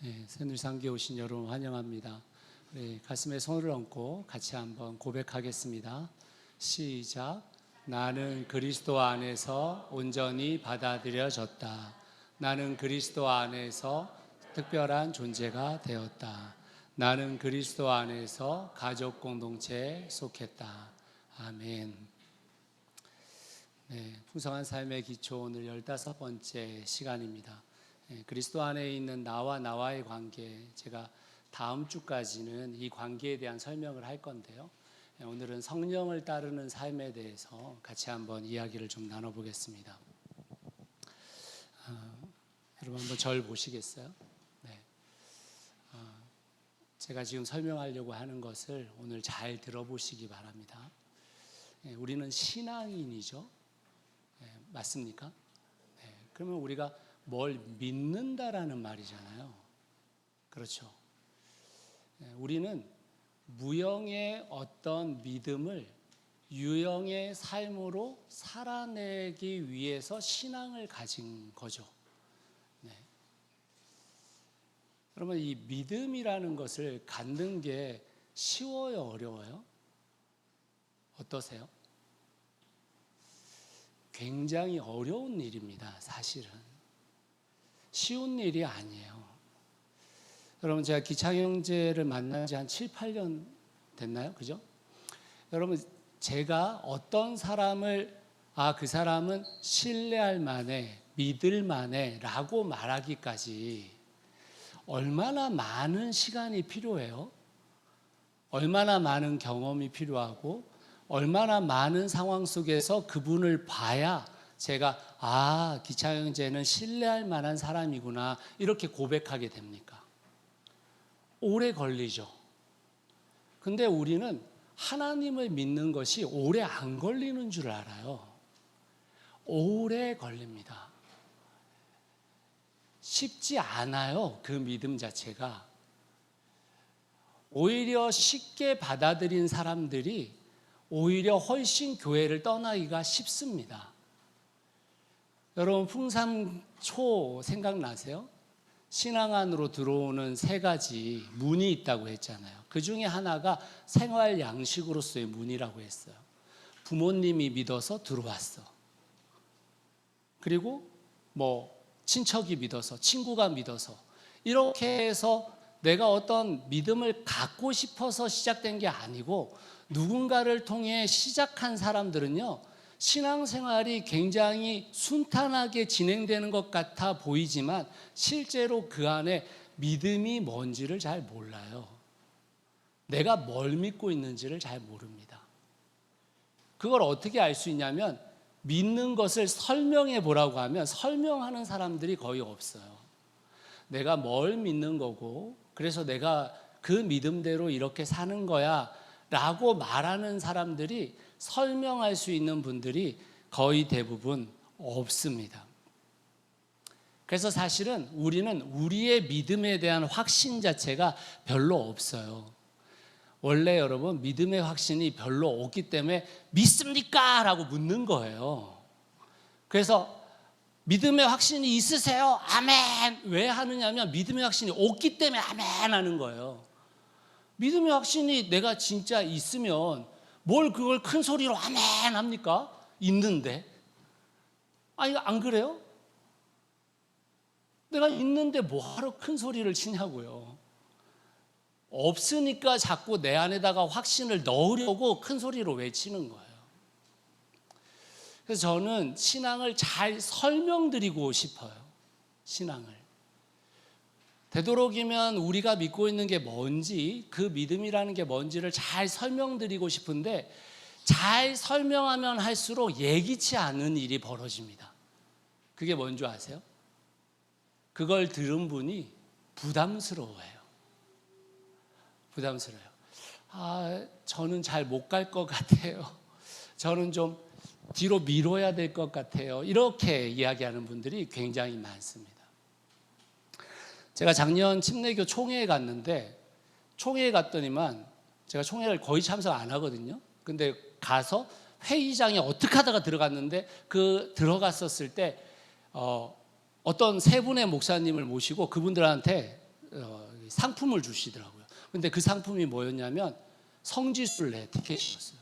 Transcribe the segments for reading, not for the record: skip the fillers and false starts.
새누리상교에 오신 여러분 환영합니다. 가슴에 손을 얹고 같이 한번 고백하겠습니다. 시작. 나는 그리스도 안에서 온전히 받아들여졌다. 나는 그리스도 안에서 특별한 존재가 되었다. 나는 그리스도 안에서 가족 공동체에 속했다. 아멘. 풍성한 삶의 기초, 오늘 15번째 시간입니다. 그리스도 안에 있는 나와의 관계, 제가 다음 주까지는 이 관계에 대한 설명을 할 건데요. 오늘은 성령을 따르는 삶에 대해서 같이 한번 이야기를 좀 나눠보겠습니다. 여러분 한번 절 보시겠어요? 네. 제가 지금 설명하려고 하는 것을 오늘 잘 들어보시기 바랍니다. 우리는 신앙인이죠. 맞습니까? 그러면 우리가 뭘 믿는다라는 말이잖아요. 그렇죠. 우리는 무형의 어떤 믿음을 유형의 삶으로 살아내기 위해서 신앙을 가진 거죠. 그러면 이 믿음이라는 것을 갖는 게 쉬워요, 어려워요? 어떠세요? 굉장히 어려운 일입니다, 사실은. 쉬운 일이 아니에요. 여러분, 제가 기창 형제를 만난 지 한 7, 8년 됐나요? 그죠? 여러분, 제가 어떤 사람을 그 사람은 신뢰할 만해, 믿을 만해 라고 말하기까지 얼마나 많은 시간이 필요해요? 얼마나 많은 경험이 필요하고 얼마나 많은 상황 속에서 그분을 봐야 제가 기창 형제는 신뢰할 만한 사람이구나 이렇게 고백하게 됩니까? 오래 걸리죠. 근데 우리는 하나님을 믿는 것이 오래 안 걸리는 줄 알아요. 오래 걸립니다. 쉽지 않아요, 그 믿음 자체가. 오히려 쉽게 받아들인 사람들이 오히려 훨씬 교회를 떠나기가 쉽습니다. 여러분, 풍삼초 생각나세요? 신앙 안으로 들어오는 3가지 문이 있다고 했잖아요. 그 중에 하나가 생활 양식으로서의 문이라고 했어요. 부모님이 믿어서 들어왔어. 그리고 친척이 믿어서, 친구가 믿어서, 이렇게 해서 내가 어떤 믿음을 갖고 싶어서 시작된 게 아니고 누군가를 통해 시작한 사람들은요, 신앙생활이 굉장히 순탄하게 진행되는 것 같아 보이지만 실제로 그 안에 믿음이 뭔지를 잘 몰라요. 내가 뭘 믿고 있는지를 잘 모릅니다. 그걸 어떻게 알 수 있냐면 믿는 것을 설명해 보라고 하면 설명하는 사람들이 거의 없어요. 내가 뭘 믿는 거고 그래서 내가 그 믿음대로 이렇게 사는 거야 라고 말하는 사람들이, 설명할 수 있는 분들이 거의 대부분 없습니다. 그래서 사실은 우리는 우리의 믿음에 대한 확신 자체가 별로 없어요. 원래 여러분, 믿음의 확신이 별로 없기 때문에 믿습니까? 라고 묻는 거예요. 그래서 믿음의 확신이 있으세요? 아멘! 왜 하느냐면 믿음의 확신이 없기 때문에 아멘 하는 거예요. 믿음의 확신이 내가 진짜 있으면 뭘 그걸 큰 소리로 아멘 합니까? 있는데. 안 그래요? 내가 있는데 뭐하러 큰 소리를 치냐고요. 없으니까 자꾸 내 안에다가 확신을 넣으려고 큰 소리로 외치는 거예요. 그래서 저는 신앙을 잘 설명드리고 싶어요. 신앙을. 되도록이면 우리가 믿고 있는 게 뭔지, 그 믿음이라는 게 뭔지를 잘 설명드리고 싶은데 잘 설명하면 할수록 예기치 않은 일이 벌어집니다. 그게 뭔지 아세요? 그걸 들은 분이 부담스러워해요. 부담스러워요. 저는 잘 못 갈 것 같아요. 저는 좀 뒤로 미뤄야 될 것 같아요. 이렇게 이야기하는 분들이 굉장히 많습니다. 제가 작년 침례교 총회에 갔는데, 총회에 갔더니만 제가 총회를 거의 참석 안 하거든요. 근데 가서 회의장에 어떻게 하다가 들어갔는데, 들어갔었을 때 어떤 3분의 목사님을 모시고 그분들한테 상품을 주시더라고요. 근데 그 상품이 뭐였냐면 성지순례 티켓이었어요.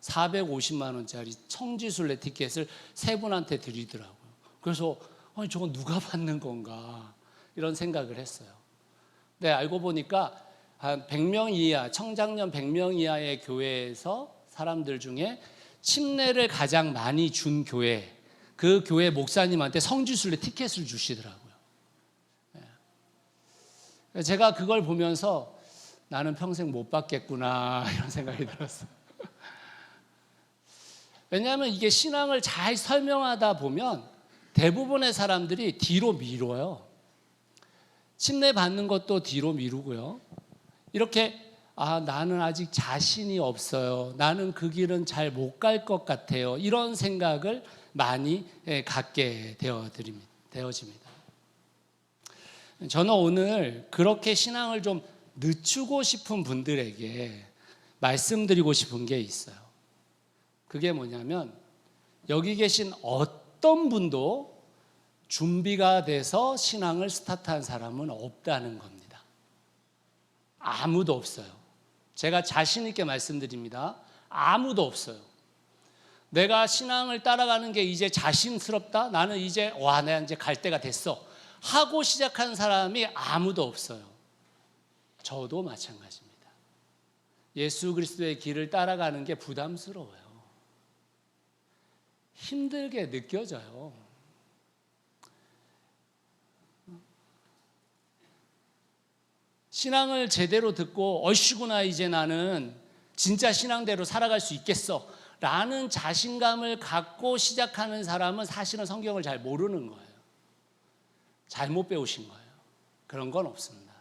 450만 원짜리 성지순례 티켓을 세 분한테 드리더라고요. 그래서 아니 저건 누가 받는 건가 이런 생각을 했어요. 네, 알고 보니까 한 100명 이하, 청장년 100명 이하의 교회에서 사람들 중에 침례를 가장 많이 준 교회, 그 교회 목사님한테 성지순례 티켓을 주시더라고요. 제가 그걸 보면서 나는 평생 못 받겠구나 이런 생각이 들었어요. 왜냐하면 이게 신앙을 잘 설명하다 보면 대부분의 사람들이 뒤로 미뤄요. 침례 받는 것도 뒤로 미루고요. 이렇게 나는 아직 자신이 없어요. 나는 그 길은 잘 못 갈 것 같아요. 이런 생각을 많이 갖게 되어집니다. 저는 오늘 그렇게 신앙을 좀 늦추고 싶은 분들에게 말씀드리고 싶은 게 있어요. 그게 뭐냐면 여기 계신 어떤 분도 준비가 돼서 신앙을 스타트한 사람은 없다는 겁니다. 아무도 없어요. 제가 자신 있게 말씀드립니다. 아무도 없어요. 내가 신앙을 따라가는 게 이제 자신스럽다. 나는 이제 내가 이제 갈 때가 됐어. 하고 시작한 사람이 아무도 없어요. 저도 마찬가지입니다. 예수 그리스도의 길을 따라가는 게 부담스러워요. 힘들게 느껴져요. 신앙을 제대로 듣고 얼씨구나 이제 나는 진짜 신앙대로 살아갈 수 있겠어 라는 자신감을 갖고 시작하는 사람은 사실은 성경을 잘 모르는 거예요. 잘못 배우신 거예요. 그런 건 없습니다.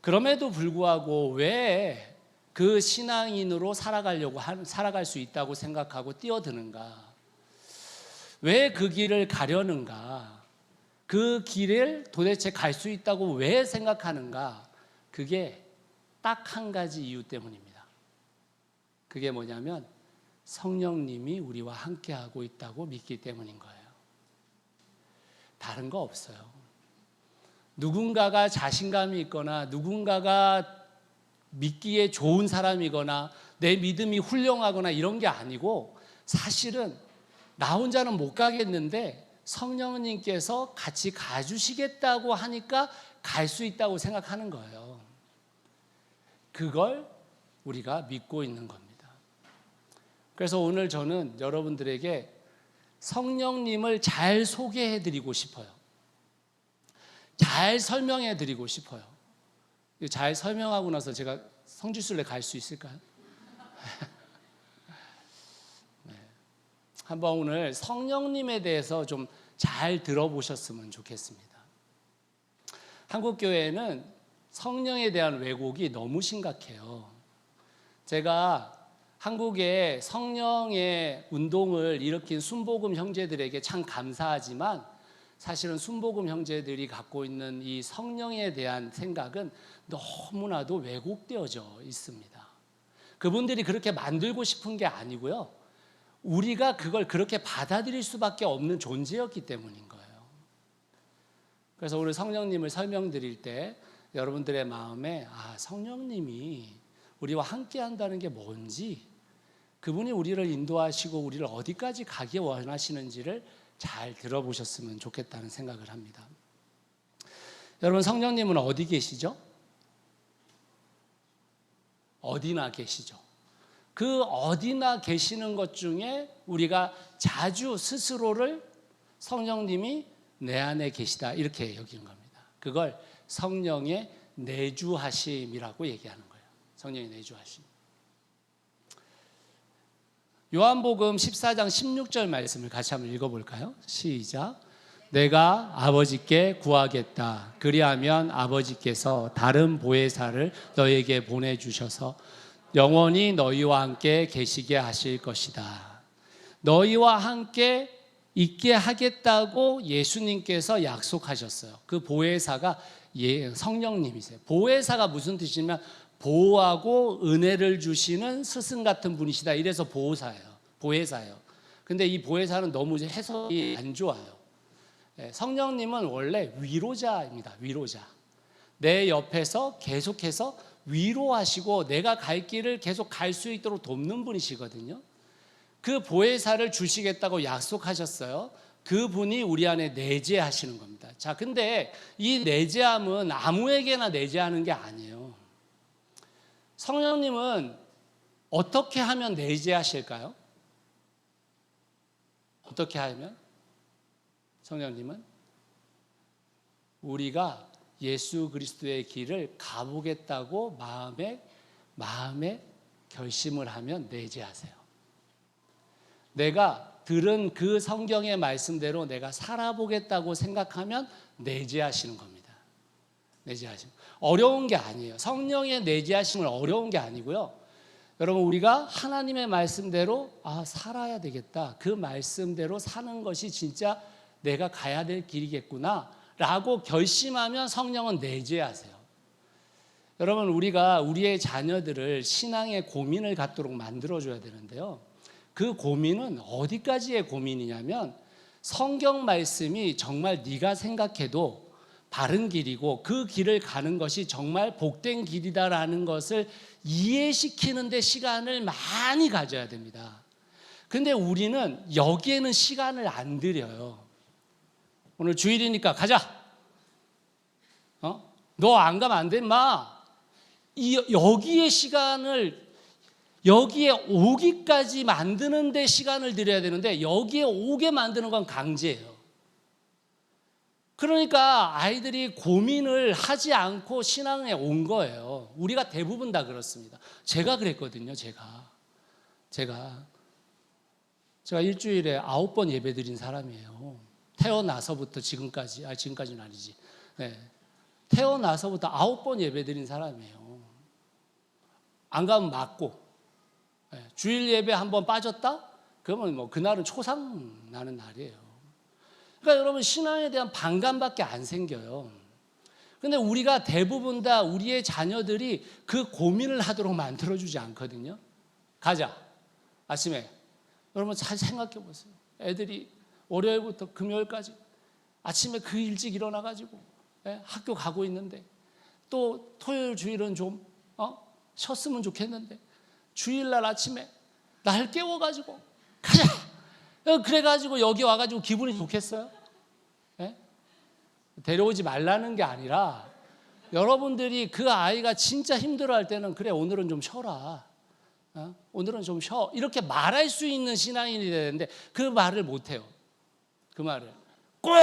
그럼에도 불구하고 왜 그 신앙인으로 살아갈 수 있다고 생각하고 뛰어드는가? 왜 그 길을 가려는가? 그 길을 도대체 갈 수 있다고 왜 생각하는가? 그게 딱 한 가지 이유 때문입니다. 그게 뭐냐면 성령님이 우리와 함께하고 있다고 믿기 때문인 거예요. 다른 거 없어요. 누군가가 자신감이 있거나 누군가가 믿기에 좋은 사람이거나 내 믿음이 훌륭하거나 이런 게 아니고 사실은 나 혼자는 못 가겠는데 성령님께서 같이 가주시겠다고 하니까 갈 수 있다고 생각하는 거예요. 그걸 우리가 믿고 있는 겁니다. 그래서 오늘 저는 여러분들에게 성령님을 잘 소개해드리고 싶어요. 잘 설명해드리고 싶어요. 잘 설명하고 나서 제가 성지순례 갈 수 있을까요? 네. 한번 오늘 성령님에 대해서 좀 잘 들어보셨으면 좋겠습니다. 한국 교회는 성령에 대한 왜곡이 너무 심각해요. 제가 한국에 성령의 운동을 일으킨 순복음 형제들에게 참 감사하지만 사실은 순복음 형제들이 갖고 있는 이 성령에 대한 생각은 너무나도 왜곡되어져 있습니다. 그분들이 그렇게 만들고 싶은 게 아니고요. 우리가 그걸 그렇게 받아들일 수밖에 없는 존재였기 때문인 거예요. 그래서 오늘 성령님을 설명드릴 때 여러분들의 마음에 성령님이 우리와 함께 한다는 게 뭔지, 그분이 우리를 인도하시고 우리를 어디까지 가기 원하시는지를 잘 들어보셨으면 좋겠다는 생각을 합니다. 여러분, 성령님은 어디 계시죠? 어디나 계시죠. 그 어디나 계시는 것 중에 우리가 자주 스스로를 성령님이 내 안에 계시다 이렇게 여기는 겁니다. 그걸 성령의 내주하심이라고 얘기하는 거예요. 성령의 내주하심. 요한복음 14장 16절 말씀을 같이 한번 읽어볼까요? 시작. 내가 아버지께 구하겠다. 그리하면 아버지께서 다른 보혜사를 너에게 보내주셔서 영원히 너희와 함께 계시게 하실 것이다. 너희와 함께 있게 하겠다고 예수님께서 약속하셨어요. 그 보혜사가 성령님이세요. 보혜사가 무슨 뜻이냐면 보호하고 은혜를 주시는 스승 같은 분이시다. 이래서 보혜사예요. 근데 이 보혜사는 너무 해석이 안 좋아요. 성령님은 원래 위로자입니다. 위로자. 내 옆에서 계속해서 위로하시고 내가 갈 길을 계속 갈 수 있도록 돕는 분이시거든요. 그 보혜사를 주시겠다고 약속하셨어요. 그분이 우리 안에 내재하시는 겁니다. 자, 근데 이 내재함은 아무에게나 내재하는 게 아니에요. 성령님은 어떻게 하면 내재하실까요? 어떻게 하면? 성령님은 우리가 예수 그리스도의 길을 가보겠다고 마음에 결심을 하면 내재하세요. 내가 들은 그 성경의 말씀대로 내가 살아보겠다고 생각하면 내재하시는 겁니다. 내재하심. 어려운 게 아니에요. 성령의 내재하심은 어려운 게 아니고요. 여러분, 우리가 하나님의 말씀대로 살아야 되겠다. 그 말씀대로 사는 것이 진짜 내가 가야 될 길이겠구나 라고 결심하면 성령은 내재하세요. 여러분, 우리가 우리의 자녀들을 신앙의 고민을 갖도록 만들어줘야 되는데요. 그 고민은 어디까지의 고민이냐면 성경 말씀이 정말 네가 생각해도 바른 길이고 그 길을 가는 것이 정말 복된 길이다라는 것을 이해시키는 데 시간을 많이 가져야 됩니다. 근데 우리는 여기에는 시간을 안 들여요. 오늘 주일이니까 가자. 너 안 가면 안 돼, 인마. 여기에 시간을, 여기에 오기까지 만드는 데 시간을 들여야 되는데 여기에 오게 만드는 건 강제예요. 그러니까 아이들이 고민을 하지 않고 신앙에 온 거예요. 우리가 대부분 다 그렇습니다. 제가 그랬거든요. 제가 일주일에 9번 예배 드린 사람이에요. 태어나서부터 지금까지는 아니지. 태어나서부터 9번 예배 드린 사람이에요. 안 가면 맞고, 주일 예배 한번 빠졌다? 그러면 그날은 초상 나는 날이에요. 그러니까 여러분, 신앙에 대한 반감밖에 안 생겨요. 근데 우리가 대부분 다 우리의 자녀들이 그 고민을 하도록 만들어주지 않거든요. 가자. 아침에. 여러분 잘 생각해 보세요. 애들이 월요일부터 금요일까지 아침에 그 일찍 일어나가지고 학교 가고 있는데 또 토요일 주일은 좀 쉬었으면 좋겠는데 주일날 아침에 날 깨워가지고 가자. 그래가지고 여기 와가지고 기분이 좋겠어요? 데려오지 말라는 게 아니라 여러분들이 그 아이가 진짜 힘들어할 때는 그래 오늘은 좀 쉬어라. 오늘은 좀 쉬어. 이렇게 말할 수 있는 신앙인이 돼야 되는데 그 말을 못해요. 그 말을 꼭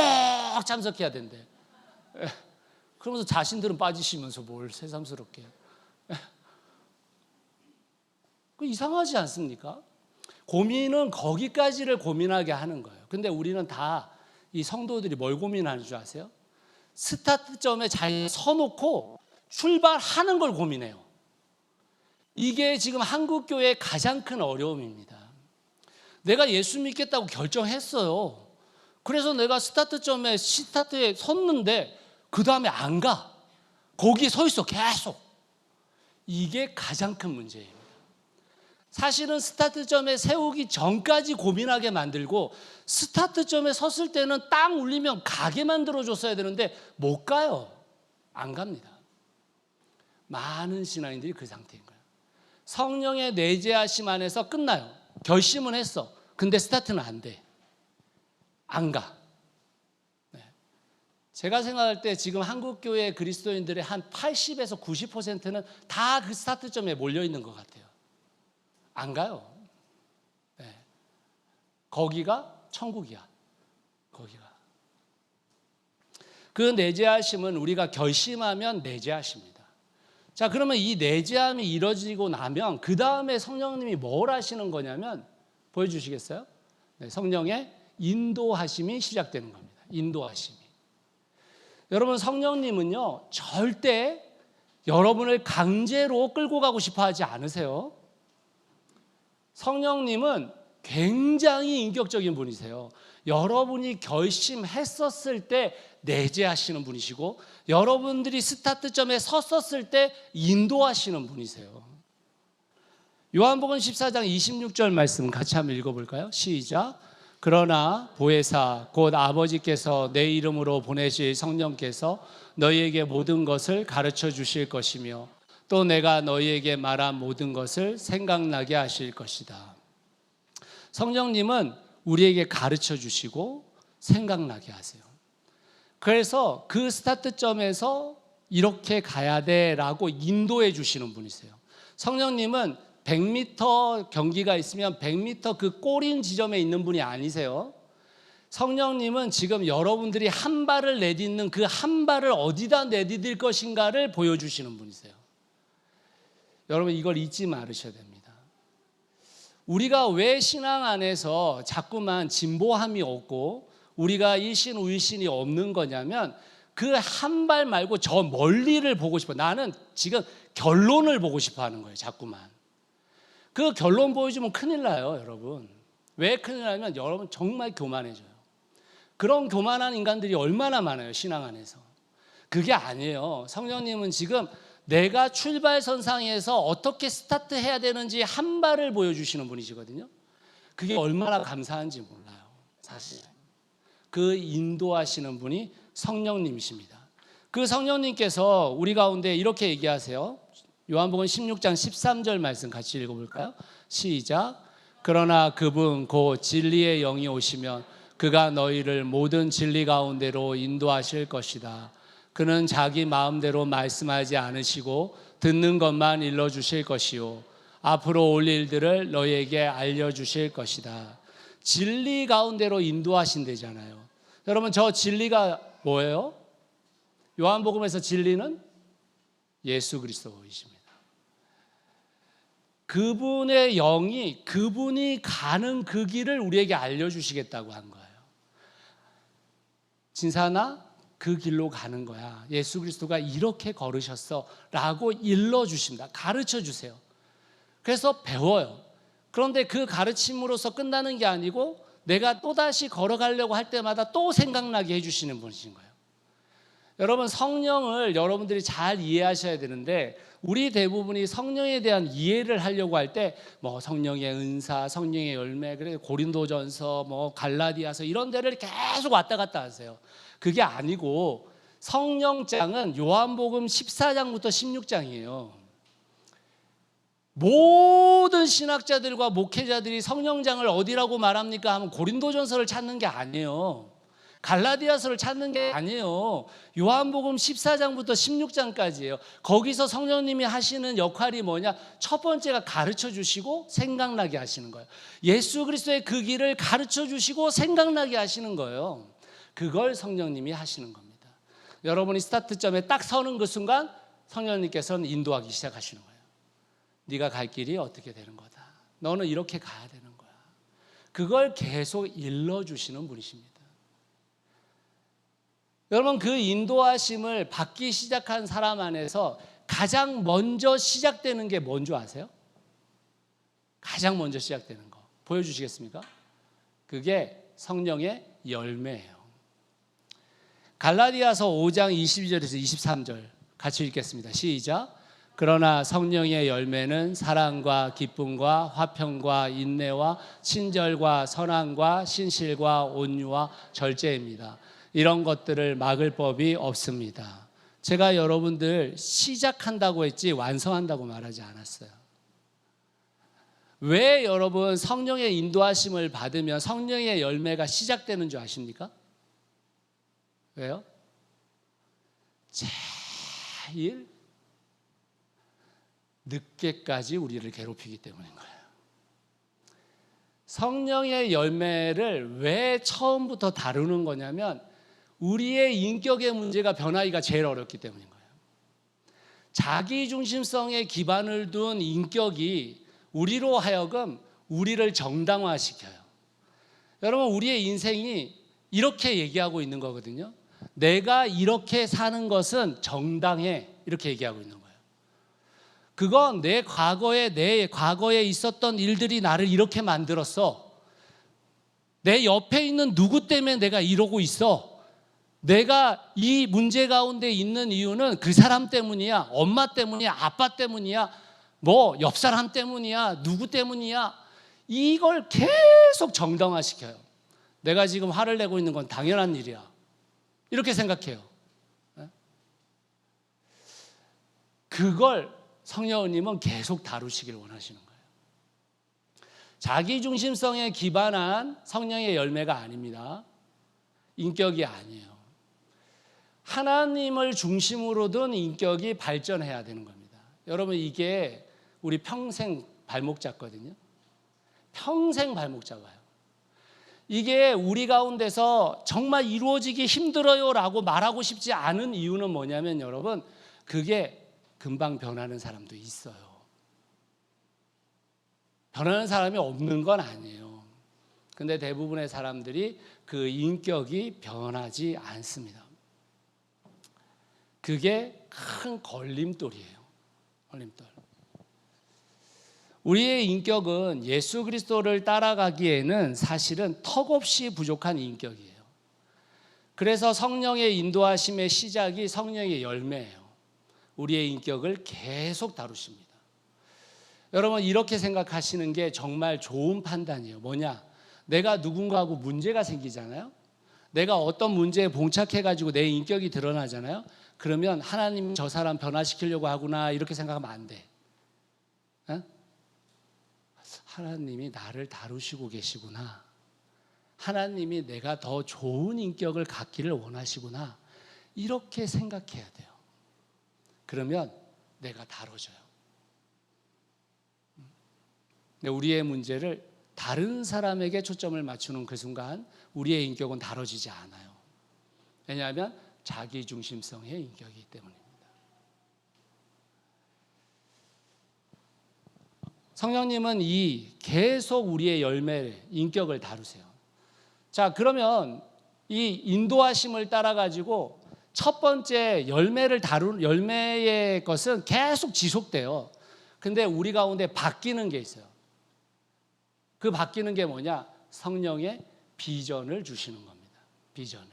참석해야 된대. 그러면서 자신들은 빠지시면서 뭘 새삼스럽게. 그 이상하지 않습니까? 고민은 거기까지를 고민하게 하는 거예요. 근데 우리는 다 이 성도들이 뭘 고민하는 줄 아세요? 스타트점에 잘 서놓고 출발하는 걸 고민해요. 이게 지금 한국교회의 가장 큰 어려움입니다. 내가 예수 믿겠다고 결정했어요. 그래서 내가 스타트에 섰는데 그 다음에 안 가. 거기에 서 있어 계속. 이게 가장 큰 문제예요. 사실은 스타트점에 세우기 전까지 고민하게 만들고 스타트점에 섰을 때는 땅 울리면 가게 만들어줬어야 되는데 못 가요. 안 갑니다. 많은 신앙인들이 그 상태인 거예요. 성령의 내재하심 안에서 끝나요. 결심은 했어. 근데 스타트는 안 돼. 안 가. 제가 생각할 때 지금 한국교회 그리스도인들의 한 80에서 90%는 다 그 스타트점에 몰려있는 것 같아요. 안 가요. 거기가 천국이야. 거기가. 그 내재하심은 우리가 결심하면 내재하십니다. 자, 그러면 이 내재함이 이루어지고 나면 그 다음에 성령님이 뭘 하시는 거냐면 보여주시겠어요? 성령의 인도하심이 시작되는 겁니다. 인도하심이. 여러분, 성령님은요 절대 여러분을 강제로 끌고 가고 싶어 하지 않으세요. 성령님은 굉장히 인격적인 분이세요. 여러분이 결심했었을 때 내재하시는 분이시고 여러분들이 스타트점에 섰었을 때 인도하시는 분이세요. 요한복음 14장 26절 말씀 같이 한번 읽어볼까요? 시작. 그러나 보혜사 곧 아버지께서 내 이름으로 보내실 성령께서 너희에게 모든 것을 가르쳐 주실 것이며 또 내가 너희에게 말한 모든 것을 생각나게 하실 것이다. 성령님은 우리에게 가르쳐 주시고 생각나게 하세요. 그래서 그 스타트점에서 이렇게 가야 돼라고 인도해 주시는 분이세요. 성령님은 100m 경기가 있으면 100m 그 골인 지점에 있는 분이 아니세요. 성령님은 지금 여러분들이 한 발을 내딛는 그 한 발을 어디다 내디딜 것인가를 보여주시는 분이세요. 여러분 이걸 잊지 말으셔야 됩니다. 우리가 왜 신앙 안에서 자꾸만 진보함이 없고 우리가 일신 우일신이 없는 거냐면 그 한 발 말고 저 멀리를 보고 싶어. 나는 지금 결론을 보고 싶어 하는 거예요. 자꾸만. 그 결론 보여주면 큰일 나요, 여러분. 왜 큰일 나냐면 여러분 정말 교만해져요. 그런 교만한 인간들이 얼마나 많아요, 신앙 안에서. 그게 아니에요. 성령님은 지금 내가 출발선상에서 어떻게 스타트해야 되는지 한 발을 보여주시는 분이시거든요. 그게 얼마나 감사한지 몰라요, 사실. 그 인도하시는 분이 성령님이십니다. 그 성령님께서 우리 가운데 이렇게 얘기하세요. 요한복음 16장 13절 말씀 같이 읽어볼까요? 시작. 그러나 그분 곧 진리의 영이 오시면 그가 너희를 모든 진리 가운데로 인도하실 것이다. 그는 자기 마음대로 말씀하지 않으시고 듣는 것만 일러주실 것이요 앞으로 올 일들을 너희에게 알려주실 것이다. 진리 가운데로 인도하신대잖아요. 여러분 저 진리가 뭐예요? 요한복음에서 진리는 예수 그리스도이십니다. 그분의 영이 그분이 가는 그 길을 우리에게 알려주시겠다고 한 거예요. 진사나 그 길로 가는 거야. 예수 그리스도가 이렇게 걸으셨어 라고 일러주십니다. 가르쳐주세요. 그래서 배워요. 그런데 그 가르침으로서 끝나는 게 아니고 내가 또다시 걸어가려고 할 때마다 또 생각나게 해주시는 분이신 거예요. 여러분 성령을 여러분들이 잘 이해하셔야 되는데 우리 대부분이 성령에 대한 이해를 하려고 할 때 뭐 성령의 은사, 성령의 열매, 그래 고린도전서, 뭐 갈라디아서 이런 데를 계속 왔다 갔다 하세요. 그게 아니고 성령장은 요한복음 14장부터 16장이에요. 모든 신학자들과 목회자들이 성령장을 어디라고 말합니까 하면 고린도전서를 찾는 게 아니에요. 갈라디아서를 찾는 게 아니에요. 요한복음 14장부터 16장까지예요. 거기서 성령님이 하시는 역할이 뭐냐? 첫 번째가 가르쳐 주시고 생각나게 하시는 거예요. 예수 그리스도의 그 길을 가르쳐 주시고 생각나게 하시는 거예요. 그걸 성령님이 하시는 겁니다. 여러분이 스타트점에 딱 서는 그 순간 성령님께서는 인도하기 시작하시는 거예요. 네가 갈 길이 어떻게 되는 거다. 너는 이렇게 가야 되는 거야. 그걸 계속 일러주시는 분이십니다. 여러분 그 인도하심을 받기 시작한 사람 안에서 가장 먼저 시작되는 게 뭔지 아세요? 가장 먼저 시작되는 거 보여주시겠습니까? 그게 성령의 열매예요. 갈라디아서 5장 22절에서 23절 같이 읽겠습니다. 시작. 그러나 성령의 열매는 사랑과 기쁨과 화평과 인내와 친절과 선함과 신실과 온유와 절제입니다. 이런 것들을 막을 법이 없습니다. 제가 여러분들 시작한다고 했지 완성한다고 말하지 않았어요. 왜 여러분 성령의 인도하심을 받으면 성령의 열매가 시작되는 줄 아십니까? 왜요? 제일 늦게까지 우리를 괴롭히기 때문인 거예요. 성령의 열매를 왜 처음부터 다루는 거냐면 우리의 인격의 문제가 변하기가 제일 어렵기 때문인 거예요. 자기중심성에 기반을 둔 인격이 우리로 하여금 우리를 정당화시켜요. 여러분 우리의 인생이 이렇게 얘기하고 있는 거거든요. 내가 이렇게 사는 것은 정당해 이렇게 얘기하고 있는 거예요. 그건 내 과거에 있었던 일들이 나를 이렇게 만들었어. 내 옆에 있는 누구 때문에 내가 이러고 있어. 내가 이 문제 가운데 있는 이유는 그 사람 때문이야. 엄마 때문이야. 아빠 때문이야. 뭐 옆 사람 때문이야. 누구 때문이야. 이걸 계속 정당화시켜요. 내가 지금 화를 내고 있는 건 당연한 일이야. 이렇게 생각해요. 그걸 성령님은 계속 다루시길 원하시는 거예요. 자기중심성에 기반한 성령의 열매가 아닙니다. 인격이 아니에요. 하나님을 중심으로 둔 인격이 발전해야 되는 겁니다. 여러분, 이게 우리 평생 발목 잡거든요. 평생 발목 잡아요. 이게 우리 가운데서 정말 이루어지기 힘들어요라고 말하고 싶지 않은 이유는 뭐냐면 여러분, 그게 금방 변하는 사람도 있어요. 변하는 사람이 없는 건 아니에요. 근데 대부분의 사람들이 그 인격이 변하지 않습니다. 그게 큰 걸림돌이에요. 걸림돌. 우리의 인격은 예수 그리스도를 따라가기에는 사실은 턱없이 부족한 인격이에요. 그래서 성령의 인도하심의 시작이 성령의 열매예요. 우리의 인격을 계속 다루십니다. 여러분, 이렇게 생각하시는 게 정말 좋은 판단이에요. 뭐냐? 내가 누군가하고 문제가 생기잖아요. 내가 어떤 문제에 봉착해가지고 내 인격이 드러나잖아요. 그러면 하나님 저 사람 변화시키려고 하구나 이렇게 생각하면 안 돼. 하나님이 나를 다루시고 계시구나. 하나님이 내가 더 좋은 인격을 갖기를 원하시구나. 이렇게 생각해야 돼요. 그러면 내가 다뤄져요. 우리의 문제를 다른 사람에게 초점을 맞추는 그 순간 우리의 인격은 다뤄지지 않아요. 왜냐하면 자기중심성의 인격이기 때문입니다. 성령님은 계속 우리의 열매를, 인격을 다루세요. 자, 그러면 이 인도하심을 따라가지고 첫 번째 열매의 것은 계속 지속돼요. 근데 우리 가운데 바뀌는 게 있어요. 그 바뀌는 게 뭐냐? 성령의 비전을 주시는 겁니다. 비전을.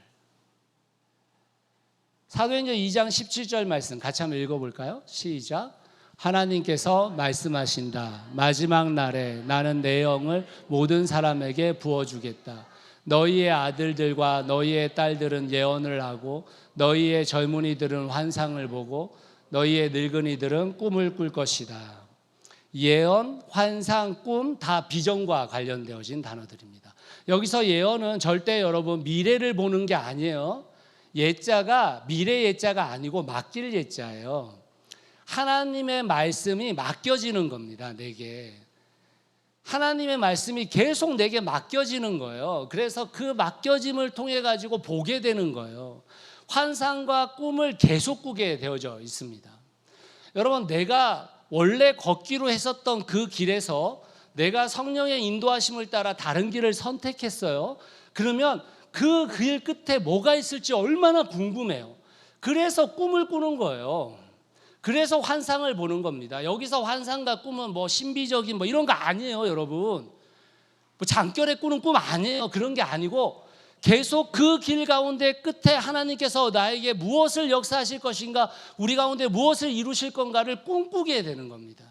사도행전 2장 17절 말씀 같이 한번 읽어볼까요? 시작. 하나님께서 말씀하신다. 마지막 날에 나는 내 영을 모든 사람에게 부어주겠다. 너희의 아들들과 너희의 딸들은 예언을 하고 너희의 젊은이들은 환상을 보고 너희의 늙은이들은 꿈을 꿀 것이다. 예언, 환상, 꿈 다 비전과 관련되어진 단어들입니다. 여기서 예언은 절대 여러분 미래를 보는 게 아니에요. 예자가 미래 예자가 아니고 맡길 예자예요. 하나님의 말씀이 맡겨지는 겁니다. 내게. 하나님의 말씀이 계속 내게 맡겨지는 거예요. 그래서 그 맡겨짐을 통해 가지고 보게 되는 거예요. 환상과 꿈을 계속 꾸게 되어져 있습니다. 여러분, 내가 원래 걷기로 했었던 그 길에서 내가 성령의 인도하심을 따라 다른 길을 선택했어요. 그러면 그 길 끝에 뭐가 있을지 얼마나 궁금해요. 그래서 꿈을 꾸는 거예요. 그래서 환상을 보는 겁니다. 여기서 환상과 꿈은 뭐 신비적인 뭐 이런 거 아니에요, 여러분. 뭐 장결에 꾸는 꿈 아니에요. 그런 게 아니고 계속 그 길 가운데 끝에 하나님께서 나에게 무엇을 역사하실 것인가, 우리 가운데 무엇을 이루실 건가를 꿈꾸게 되는 겁니다.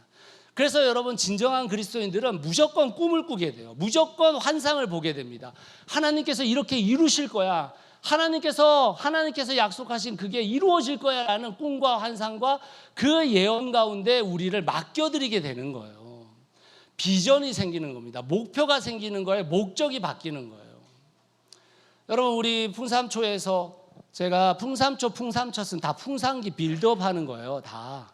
그래서 여러분, 진정한 그리스도인들은 무조건 꿈을 꾸게 돼요. 무조건 환상을 보게 됩니다. 하나님께서 이렇게 이루실 거야. 하나님께서 약속하신 그게 이루어질 거야 라는 꿈과 환상과 그 예언 가운데 우리를 맡겨드리게 되는 거예요. 비전이 생기는 겁니다. 목표가 생기는 거예요. 목적이 바뀌는 거예요. 여러분, 우리 풍삼초에서 제가 풍삼초는 다 풍산기 빌드업 하는 거예요. 다.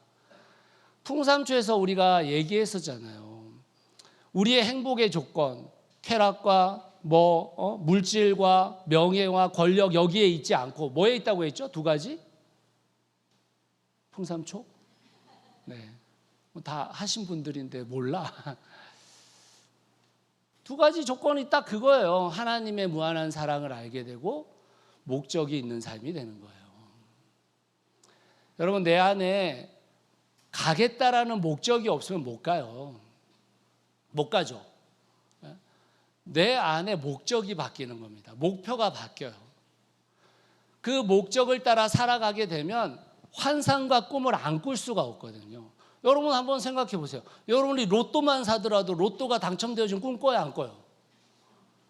풍삼초에서 우리가 얘기했었잖아요. 우리의 행복의 조건, 쾌락과 물질과 명예와 권력 여기에 있지 않고 뭐에 있다고 했죠? 두 가지? 풍삼초? 네. 다 하신 분들인데 몰라. 두 가지 조건이 딱 그거예요. 하나님의 무한한 사랑을 알게 되고 목적이 있는 삶이 되는 거예요. 여러분, 내 안에 가겠다라는 목적이 없으면 못 가요. 못 가죠. 내 안에 목적이 바뀌는 겁니다. 목표가 바뀌어요. 그 목적을 따라 살아가게 되면 환상과 꿈을 안 꿀 수가 없거든요. 여러분 한번 생각해 보세요. 여러분이 로또만 사더라도 로또가 당첨되어진 꿈 꿔요, 안 꿔요?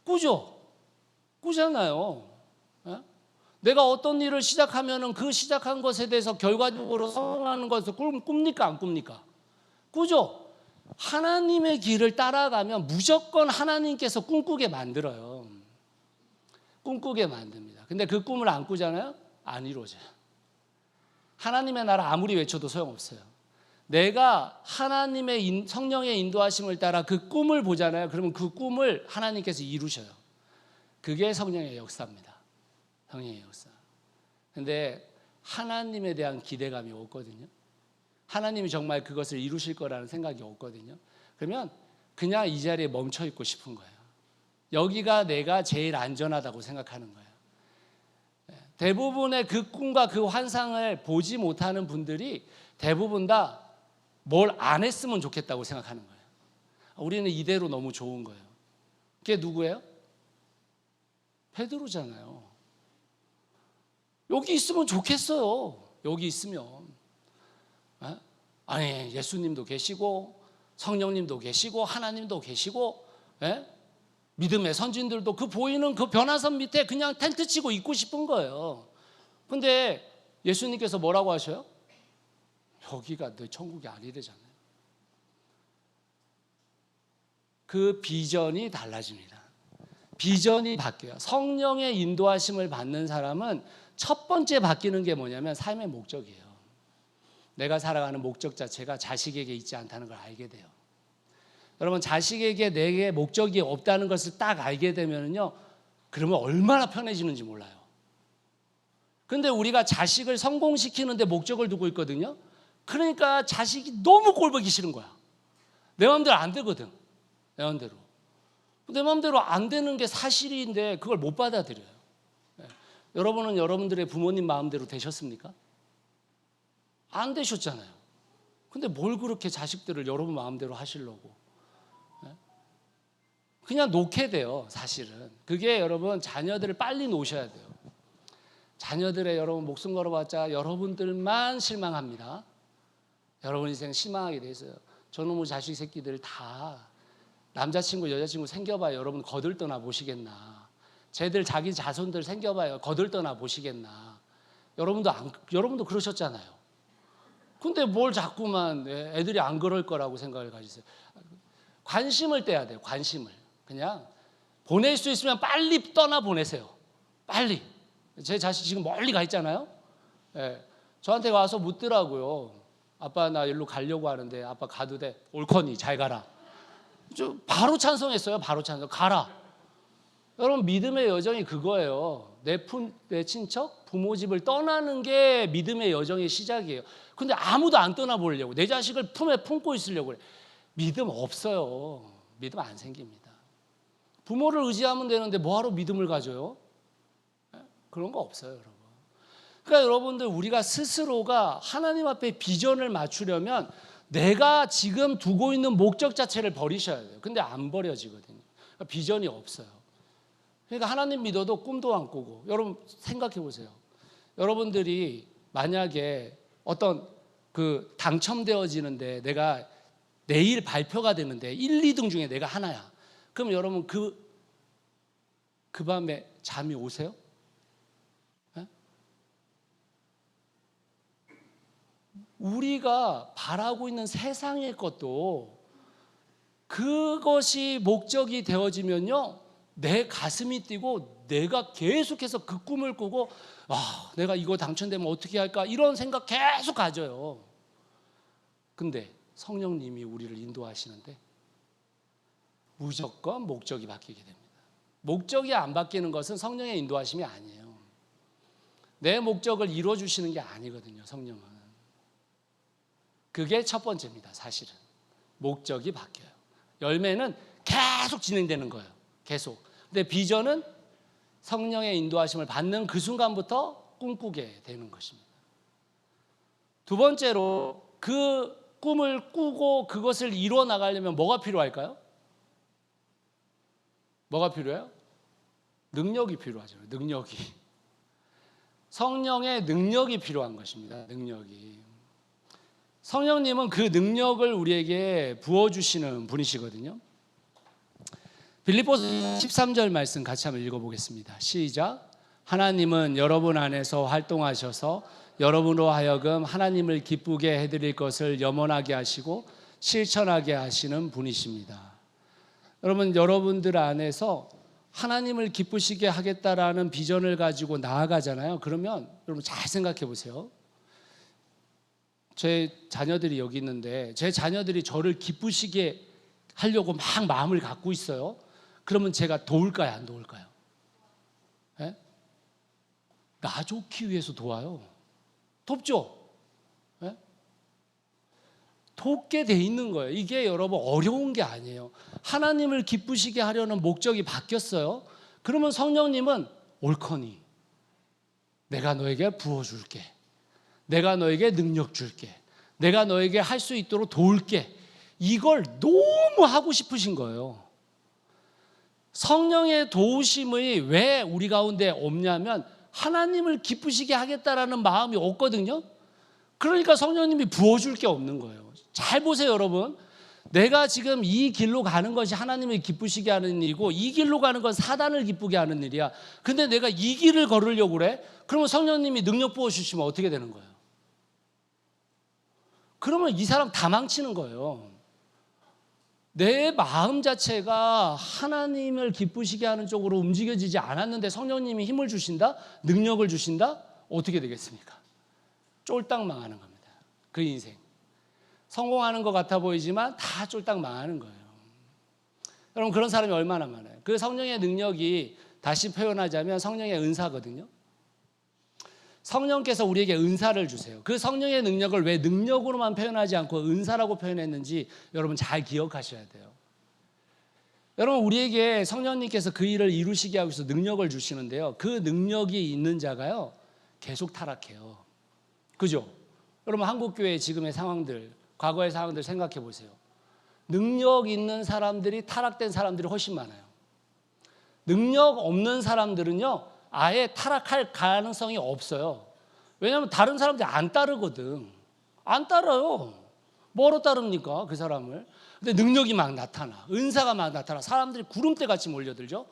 꾸죠? 꾸잖아요. 예? 내가 어떤 일을 시작하면은 그 시작한 것에 대해서 결과적으로 성공하는 것을 꿉니까 안 꿉니까? 꾸죠. 하나님의 길을 따라가면 무조건 하나님께서 꿈꾸게 만들어요. 꿈꾸게 만듭니다. 근데 그 꿈을 안 꾸잖아요? 안 이루어져요. 하나님의 나라 아무리 외쳐도 소용없어요. 내가 하나님의 성령의 인도하심을 따라 그 꿈을 보잖아요. 그러면 그 꿈을 하나님께서 이루셔요. 그게 성령의 역사입니다. 성령의 역사. 근데 하나님에 대한 기대감이 없거든요. 하나님이 정말 그것을 이루실 거라는 생각이 없거든요. 그러면 그냥 이 자리에 멈춰 있고 싶은 거예요. 여기가 내가 제일 안전하다고 생각하는 거예요. 대부분의 그 꿈과 그 환상을 보지 못하는 분들이 대부분 다 뭘 안 했으면 좋겠다고 생각하는 거예요. 우리는 이대로 너무 좋은 거예요. 그게 누구예요? 베드로잖아요. 여기 있으면 좋겠어요. 여기 있으면. 아니, 예수님도 계시고 성령님도 계시고 하나님도 계시고 믿음의 선진들도 그 보이는 그 변화선 밑에 그냥 텐트 치고 있고 싶은 거예요. 근데 예수님께서 뭐라고 하셔요? 여기가 너 천국이 아니래잖아요. 그 비전이 달라집니다. 비전이 바뀌어요. 성령의 인도하심을 받는 사람은 첫 번째 바뀌는 게 뭐냐면 삶의 목적이에요. 내가 살아가는 목적 자체가 자식에게 있지 않다는 걸 알게 돼요. 여러분, 자식에게 내게 목적이 없다는 것을 딱 알게 되면요, 그러면 얼마나 편해지는지 몰라요. 근데 우리가 자식을 성공시키는데 목적을 두고 있거든요. 그러니까 자식이 너무 꼴보기 싫은 거야. 내 마음대로 안 되거든. 내 마음대로. 내 마음대로 안 되는 게 사실인데 그걸 못 받아들여요. 여러분은 여러분들의 부모님 마음대로 되셨습니까? 안 되셨잖아요. 근데 뭘 그렇게 자식들을 여러분 마음대로 하시려고. 그냥 놓게 돼요, 사실은. 그게 여러분 자녀들을 빨리 놓으셔야 돼요. 자녀들의 여러분 목숨 걸어봤자 여러분들만 실망합니다. 여러분 인생 실망하게 돼 있어요. 저놈의 자식 새끼들 다 남자친구 여자친구 생겨봐요. 여러분 거들떠나 보시겠나. 쟤들 자기 자손들 생겨봐요. 거들떠나 보시겠나. 여러분도 그러셨잖아요. 근데 뭘 자꾸만 애들이 안 그럴 거라고 생각을 가지세요. 관심을 떼야 돼요. 관심을. 그냥 보낼 수 있으면 빨리 떠나 보내세요. 빨리. 제 자식 지금 멀리 가 있잖아요. 저한테 와서 묻더라고요. 아빠 나 일로 가려고 하는데 아빠 가도 돼? 옳거니 잘 가라. 바로 찬성했어요. 바로 찬성. 가라. 여러분 믿음의 여정이 그거예요. 내 친척 부모 집을 떠나는 게 믿음의 여정의 시작이에요. 근데 아무도 안 떠나보려고 내 자식을 품에 품고 있으려고 그래. 믿음 없어요. 믿음 안 생깁니다. 부모를 의지하면 되는데 뭐하러 믿음을 가져요? 그런 거 없어요, 여러분. 그러니까 여러분들 우리가 스스로가 하나님 앞에 비전을 맞추려면 내가 지금 두고 있는 목적 자체를 버리셔야 돼요. 근데 안 버려지거든요. 그러니까 비전이 없어요. 그러니까 하나님 믿어도 꿈도 안 꾸고. 여러분 생각해 보세요. 여러분들이 만약에 어떤 그 당첨되어지는데 내가 내일 발표가 되는데 1, 2등 중에 내가 하나야. 그럼 여러분 그 밤에 잠이 오세요? 우리가 바라고 있는 세상의 것도 그것이 목적이 되어지면요, 내 가슴이 뛰고 내가 계속해서 그 꿈을 꾸고 내가 이거 당첨되면 어떻게 할까 이런 생각 계속 가져요. 근데 성령님이 우리를 인도하시는데 무조건 목적이 바뀌게 됩니다. 목적이 안 바뀌는 것은 성령의 인도하심이 아니에요. 내 목적을 이루어주시는 게 아니거든요, 성령은. 그게 첫 번째입니다, 사실은. 목적이 바뀌어요. 열매는 계속 진행되는 거예요. 계속. 근데 비전은 성령의 인도하심을 받는 그 순간부터 꿈꾸게 되는 것입니다. 두 번째로 그 꿈을 꾸고 그것을 이루어 나가려면 뭐가 필요할까요? 뭐가 필요해요? 능력이 필요하죠. 능력이. 성령의 능력이 필요한 것입니다. 능력이. 성령님은 그 능력을 우리에게 부어주시는 분이시거든요. 빌립보서 13절 말씀 같이 한번 읽어보겠습니다. 시작. 하나님은 여러분 안에서 활동하셔서 여러분으로 하여금 하나님을 기쁘게 해드릴 것을 염원하게 하시고 실천하게 하시는 분이십니다. 여러분, 여러분들 안에서 하나님을 기쁘시게 하겠다라는 비전을 가지고 나아가잖아요. 그러면 여러분 잘 생각해 보세요. 제 자녀들이 여기 있는데 제 자녀들이 저를 기쁘시게 하려고 막 마음을 갖고 있어요. 그러면 제가 도울까요, 안 도울까요? 네? 나 좋기 위해서 도와요. 돕죠? 네? 돕게 돼 있는 거예요. 이게 여러분 어려운 게 아니에요. 하나님을 기쁘시게 하려는 목적이 바뀌었어요. 그러면 성령님은 옳거니 내가 너에게 부어줄게. 내가 너에게 능력 줄게. 내가 너에게 할 수 있도록 도울게. 이걸 너무 하고 싶으신 거예요. 성령의 도우심이 왜 우리 가운데 없냐면 하나님을 기쁘시게 하겠다라는 마음이 없거든요. 그러니까 성령님이 부어줄 게 없는 거예요. 잘 보세요, 여러분. 내가 지금 이 길로 가는 것이 하나님을 기쁘시게 하는 일이고 이 길로 가는 건 사단을 기쁘게 하는 일이야. 근데 내가 이 길을 걸으려고 그래? 그러면 성령님이 능력 부어주시면 어떻게 되는 거예요? 그러면 이 사람 다 망치는 거예요. 내 마음 자체가 하나님을 기쁘시게 하는 쪽으로 움직여지지 않았는데 성령님이 힘을 주신다? 능력을 주신다? 어떻게 되겠습니까? 쫄딱 망하는 겁니다. 그 인생. 성공하는 것 같아 보이지만 다 쫄딱 망하는 거예요. 여러분, 그런 사람이 얼마나 많아요. 그 성령의 능력이 다시 표현하자면 성령의 은사거든요. 성령께서 우리에게 은사를 주세요. 그 성령의 능력을 왜 능력으로만 표현하지 않고 은사라고 표현했는지 여러분 잘 기억하셔야 돼요. 여러분, 우리에게 성령님께서 그 일을 이루시게 하기 위해서 능력을 주시는데요. 그 능력이 있는 자가요 계속 타락해요. 그죠? 여러분, 한국교회의 지금의 상황들, 과거의 상황들 생각해 보세요. 능력 있는 사람들이 타락된 사람들이 훨씬 많아요. 능력 없는 사람들은요 아예 타락할 가능성이 없어요. 왜냐하면 다른 사람들이 안 따르거든. 안 따라요. 뭐로 따릅니까, 그 사람을? 근데 능력이 막 나타나, 은사가 막 나타나, 사람들이 구름대같이 몰려들죠.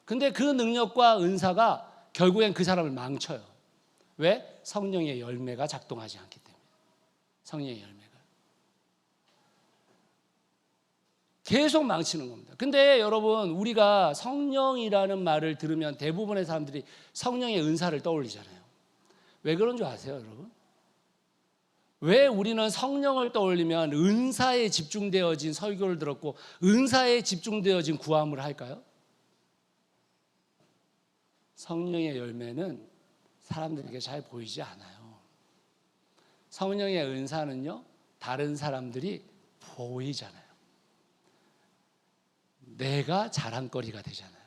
근데 그 능력과 은사가 결국엔 그 사람을 망쳐요. 왜? 성령의 열매가 작동하지 않기 때문에. 성령의 열매가 계속 망치는 겁니다. 근데 여러분, 우리가 성령이라는 말을 들으면 대부분의 사람들이 성령의 은사를 떠올리잖아요. 왜 그런 줄 아세요, 여러분? 왜 우리는 성령을 떠올리면 은사에 집중되어진 설교를 들었고 은사에 집중되어진 구함을 할까요? 성령의 열매는 사람들에게 잘 보이지 않아요. 성령의 은사는요 다른 사람들이 보이잖아요. 내가 자랑거리가 되잖아요.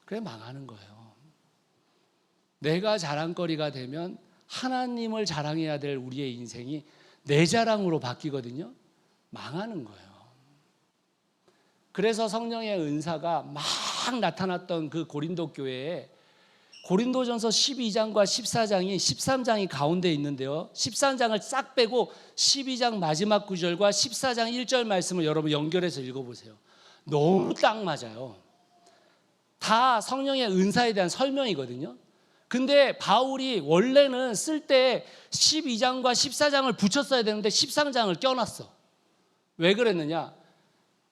그래 망하는 거예요. 내가 자랑거리가 되면 하나님을 자랑해야 될 우리의 인생이 내 자랑으로 바뀌거든요. 망하는 거예요. 그래서 성령의 은사가 막 나타났던 그 고린도 교회에 고린도전서 12장과 14장이 13장이 가운데 있는데요. 13장을 싹 빼고 12장 마지막 구절과 14장 1절 말씀을 여러분 연결해서 읽어보세요. 너무 딱 맞아요. 다 성령의 은사에 대한 설명이거든요. 근데 바울이 원래는 쓸 때 12장과 14장을 붙였어야 되는데 13장을 껴놨어. 왜 그랬느냐?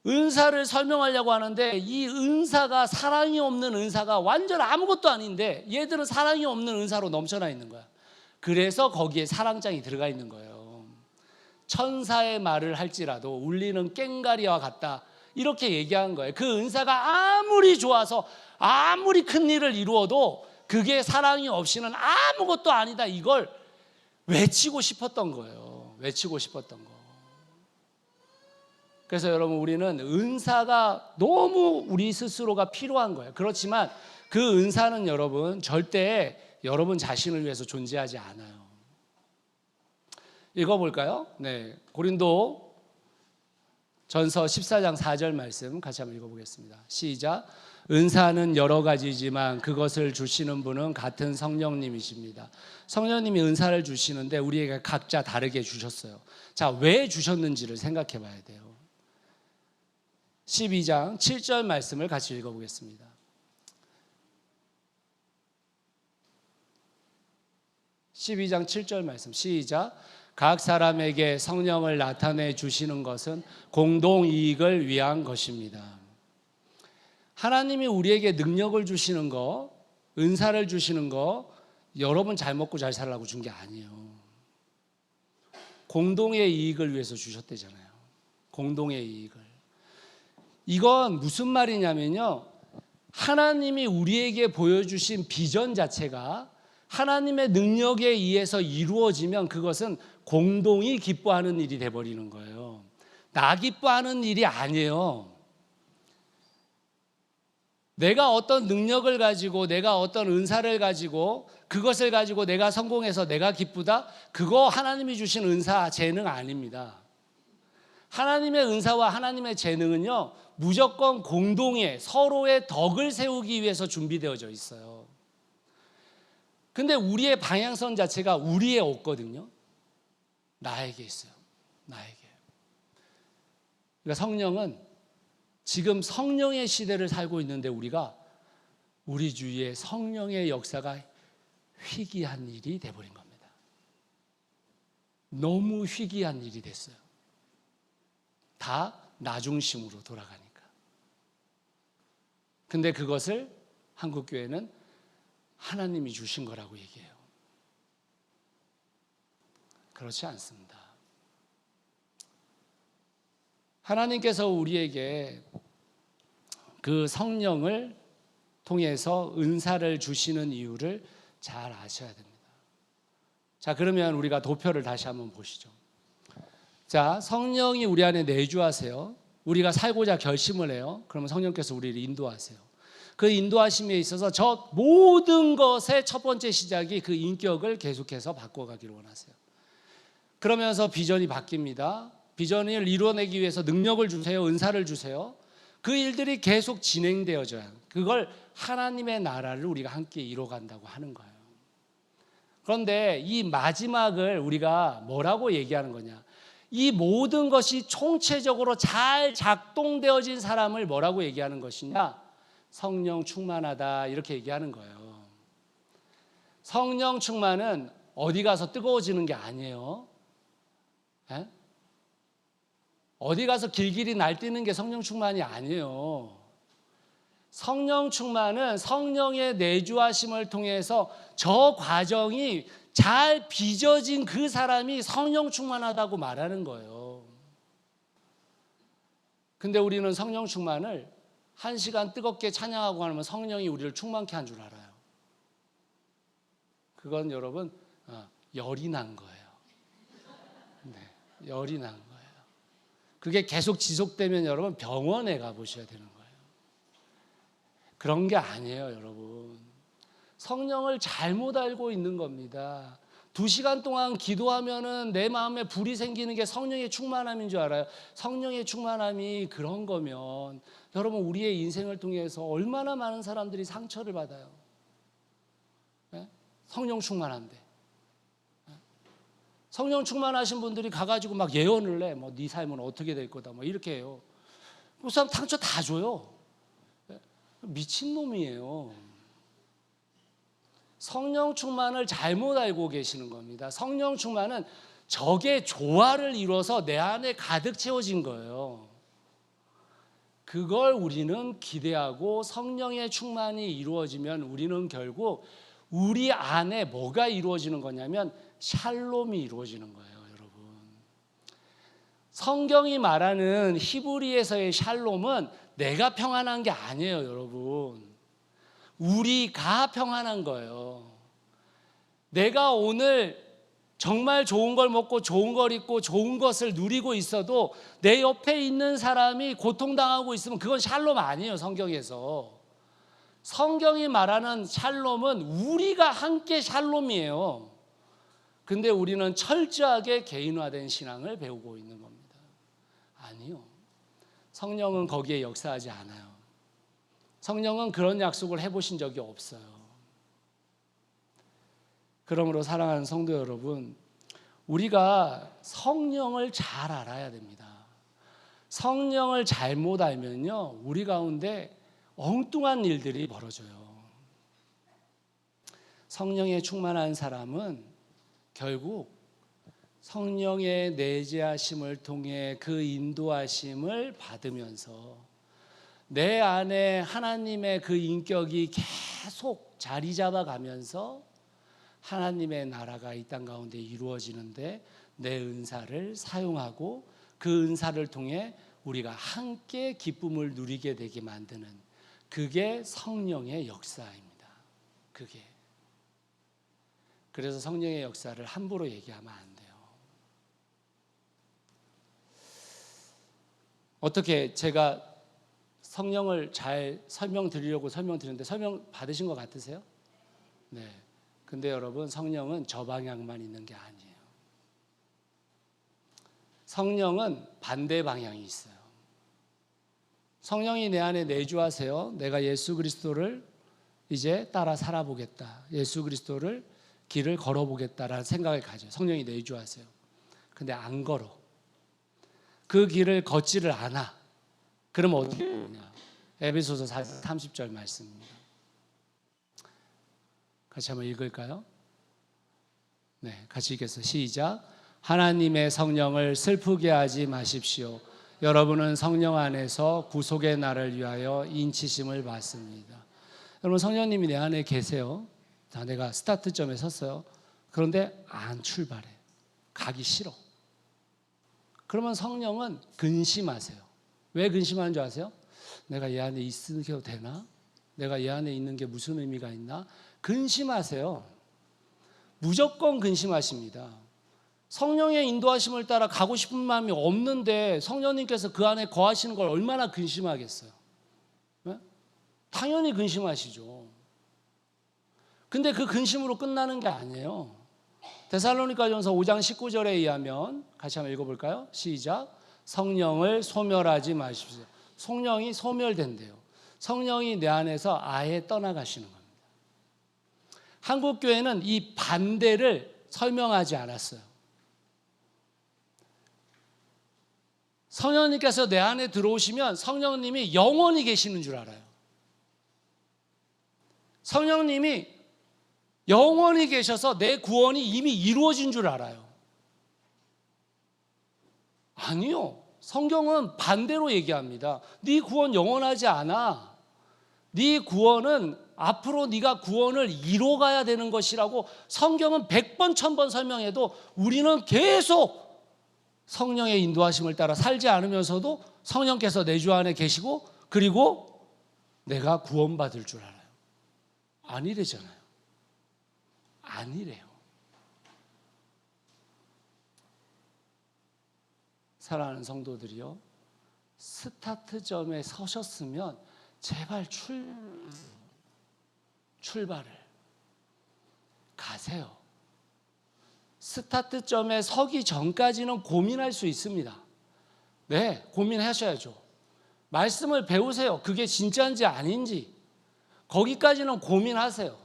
은사를 설명하려고 하는데 이 은사가 사랑이 없는 은사가 완전 아무것도 아닌데 얘들은 사랑이 없는 은사로 넘쳐나 있는 거야. 그래서 거기에 사랑장이 들어가 있는 거예요. 천사의 말을 할지라도 울리는 꽹과리와 같다, 이렇게 얘기한 거예요. 그 은사가 아무리 좋아서 아무리 큰 일을 이루어도 그게 사랑이 없이는 아무것도 아니다, 이걸 외치고 싶었던 거예요. 외치고 싶었던 거. 그래서 여러분, 우리는 은사가 너무 우리 스스로가 필요한 거예요. 그렇지만 그 은사는 여러분 절대 여러분 자신을 위해서 존재하지 않아요. 읽어볼까요? 네, 고린도 전서 14장 4절 말씀 같이 한번 읽어보겠습니다. 시작. 은사는 여러 가지지만 그것을 주시는 분은 같은 성령님이십니다. 성령님이 은사를 주시는데 우리에게 각자 다르게 주셨어요. 자, 왜 주셨는지를 생각해 봐야 돼요. 12장 7절 말씀을 같이 읽어보겠습니다. 12장 7절 말씀 시작. 각 사람에게 성령을 나타내 주시는 것은 공동 이익을 위한 것입니다. 하나님이 우리에게 능력을 주시는 거, 은사를 주시는 거 여러분 잘 먹고 잘 살라고 준 게 아니에요. 공동의 이익을 위해서 주셨대잖아요. 공동의 이익을. 이건 무슨 말이냐면요, 하나님이 우리에게 보여주신 비전 자체가 하나님의 능력에 의해서 이루어지면 그것은 공동이 기뻐하는 일이 돼버리는 거예요. 나 기뻐하는 일이 아니에요. 내가 어떤 능력을 가지고 내가 어떤 은사를 가지고 그것을 가지고 내가 성공해서 내가 기쁘다? 그거 하나님이 주신 은사, 재능 아닙니다. 하나님의 은사와 하나님의 재능은요, 무조건 공동의 서로의 덕을 세우기 위해서 준비되어져 있어요. 근데 우리의 방향성 자체가 우리에 없거든요. 나에게 있어요. 나에게. 그러니까 성령은 지금 성령의 시대를 살고 있는데 우리가 우리 주위에 성령의 역사가 희귀한 일이 돼버린 겁니다. 너무 희귀한 일이 됐어요. 다 나 중심으로 돌아가니까. 근데 그것을 한국교회는 하나님이 주신 거라고 얘기해요. 그렇지 않습니다. 하나님께서 우리에게 그 성령을 통해서 은사를 주시는 이유를 잘 아셔야 됩니다. 자, 그러면 우리가 도표를 다시 한번 보시죠. 자, 성령이 우리 안에 내주하세요. 우리가 살고자 결심을 해요. 그러면 성령께서 우리를 인도하세요. 그 인도하심에 있어서 저 모든 것의 첫 번째 시작이 그 인격을 계속해서 바꿔가기를 원하세요. 그러면서 비전이 바뀝니다. 비전을 이루어내기 위해서 능력을 주세요. 은사를 주세요. 그 일들이 계속 진행되어져요. 그걸 하나님의 나라를 우리가 함께 이뤄간다고 하는 거예요. 그런데 이 마지막을 우리가 뭐라고 얘기하는 거냐? 이 모든 것이 총체적으로 잘 작동되어진 사람을 뭐라고 얘기하는 것이냐? 성령 충만하다, 이렇게 얘기하는 거예요. 성령 충만은 어디 가서 뜨거워지는 게 아니에요. 에? 어디 가서 길길이 날뛰는 게 성령 충만이 아니에요. 성령 충만은 성령의 내주하심을 통해서 저 과정이 잘 빚어진 그 사람이 성령 충만하다고 말하는 거예요. 근데 우리는 성령 충만을 1시간 뜨겁게 찬양하고 하면 성령이 우리를 충만케 한 줄 알아요. 그건 여러분 열이 난 거예요. 네, 열이 난 거예요. 그게 계속 지속되면 여러분 병원에 가보셔야 되는 거예요. 그런 게 아니에요, 여러분. 성령을 잘못 알고 있는 겁니다. 2시간 동안 기도하면은 내 마음에 불이 생기는 게 성령의 충만함인 줄 알아요. 성령의 충만함이 그런 거면 여러분 우리의 인생을 통해서 얼마나 많은 사람들이 상처를 받아요. 네? 성령 충만한데. 성령 충만하신 분들이 가가지고 막 예언을 해. 뭐 네 삶은 어떻게 될 거다. 뭐 이렇게 해요. 그 사람 상처 다 줘요. 미친놈이에요. 성령 충만을 잘못 알고 계시는 겁니다. 성령 충만은 적의 조화를 이뤄서 내 안에 가득 채워진 거예요. 그걸 우리는 기대하고 성령의 충만이 이루어지면 우리는 결국 우리 안에 뭐가 이루어지는 거냐면 샬롬이 이루어지는 거예요, 여러분. 성경이 말하는 히브리에서의 샬롬은 내가 평안한 게 아니에요, 여러분. 우리가 평안한 거예요. 내가 오늘 정말 좋은 걸 먹고 좋은 걸 입고 좋은 것을 누리고 있어도 내 옆에 있는 사람이 고통당하고 있으면 그건 샬롬 아니에요, 성경에서. 성경이 말하는 샬롬은 우리가 함께 샬롬이에요. 근데 우리는 철저하게 개인화된 신앙을 배우고 있는 겁니다. 아니요. 성령은 거기에 역사하지 않아요. 성령은 그런 약속을 해보신 적이 없어요. 그러므로 사랑하는 성도 여러분, 우리가 성령을 잘 알아야 됩니다. 성령을 잘못 알면요, 우리 가운데 엉뚱한 일들이 벌어져요. 성령에 충만한 사람은 결국 성령의 내재하심을 통해 그 인도하심을 받으면서 내 안에 하나님의 그 인격이 계속 자리 잡아가면서 하나님의 나라가 이 땅 가운데 이루어지는데 내 은사를 사용하고 그 은사를 통해 우리가 함께 기쁨을 누리게 되게 만드는, 그게 성령의 역사입니다. 그게. 그래서 성령의 역사를 함부로 얘기하면 안 돼요. 어떻게 제가 성령을 잘 설명드리려고 설명드렸는데 설명 받으신 것 같으세요? 네. 근데 여러분, 성령은 저 방향만 있는 게 아니에요. 성령은 반대 방향이 있어요. 성령이 내 안에 내주하세요. 내가 예수 그리스도를 이제 따라 살아보겠다. 예수 그리스도를 길을 걸어보겠다라는 생각을 가져요. 성령이 내주하세요. 근데 안 걸어. 그 길을 걷지를 않아. 그러면 어떻게 되냐? 에베소서 30절 말씀입니다. 같이 한번 읽을까요? 네, 같이 읽겠습니다. 시작. 하나님의 성령을 슬프게 하지 마십시오. 여러분은 성령 안에서 구속의 날을 위하여 인치심을 받습니다. 여러분, 성령님이 내 안에 계세요. 자, 내가 스타트점에 섰어요. 그런데 안 출발해. 가기 싫어. 그러면 성령은 근심하세요. 왜 근심하는 줄 아세요? 내가 얘 안에 있어도 되나? 내가 얘 안에 있는 게 무슨 의미가 있나? 근심하세요. 무조건 근심하십니다. 성령의 인도하심을 따라 가고 싶은 마음이 없는데 성령님께서 그 안에 거하시는 걸 얼마나 근심하겠어요? 네? 당연히 근심하시죠. 근데 그 근심으로 끝나는 게 아니에요. 데살로니가전서 5장 19절에 의하면 같이 한번 읽어볼까요? 시작. 성령을 소멸하지 마십시오. 성령이 소멸된대요. 성령이 내 안에서 아예 떠나가시는 겁니다. 한국 교회는 이 반대를 설명하지 않았어요. 성령님께서 내 안에 들어오시면 성령님이 영원히 계시는 줄 알아요. 성령님이 영원히 계셔서 내 구원이 이미 이루어진 줄 알아요. 아니요. 성경은 반대로 얘기합니다. 네 구원 영원하지 않아. 네 구원은 앞으로 네가 구원을 이뤄가야 되는 것이라고 성경은 100번 1000번 설명해도 우리는 계속 성령의 인도하심을 따라 살지 않으면서도 성령께서 내 주 안에 계시고 그리고 내가 구원받을 줄 알아요. 아니래잖아요. 아니래요. 사랑하는 성도들이요, 스타트점에 서셨으면 제발 출발을 가세요. 스타트점에 서기 전까지는 고민할 수 있습니다. 네, 고민하셔야죠. 말씀을 배우세요. 그게 진짜인지 아닌지. 거기까지는 고민하세요.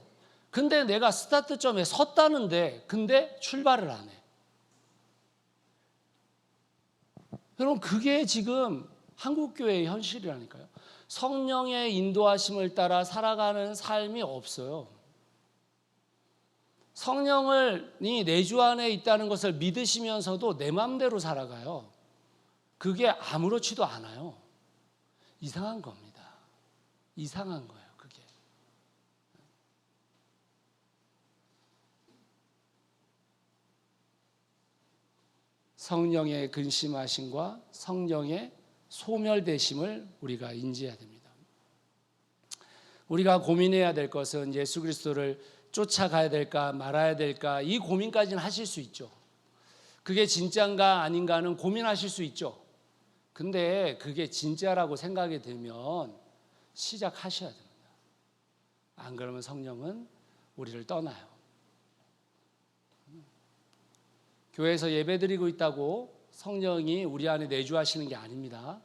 근데 내가 스타트점에 섰다는데 근데 출발을 안 해. 여러분, 그게 지금 한국교회의 현실이라니까요. 성령의 인도하심을 따라 살아가는 삶이 없어요. 성령이 내 주 안에 있다는 것을 믿으시면서도 내 마음대로 살아가요. 그게 아무렇지도 않아요. 이상한 겁니다. 이상한 거예요, 그게. 성령의 근심하심과 성령의 소멸되심을 우리가 인지해야 됩니다. 우리가 고민해야 될 것은 예수 그리스도를 쫓아가야 될까 말아야 될까, 이 고민까지는 하실 수 있죠. 그게 진짜인가 아닌가는 고민하실 수 있죠. 근데 그게 진짜라고 생각이 들면 시작하셔야 됩니다. 안 그러면 성령은 우리를 떠나요. 교회에서 예배드리고 있다고 성령이 우리 안에 내주하시는 게 아닙니다.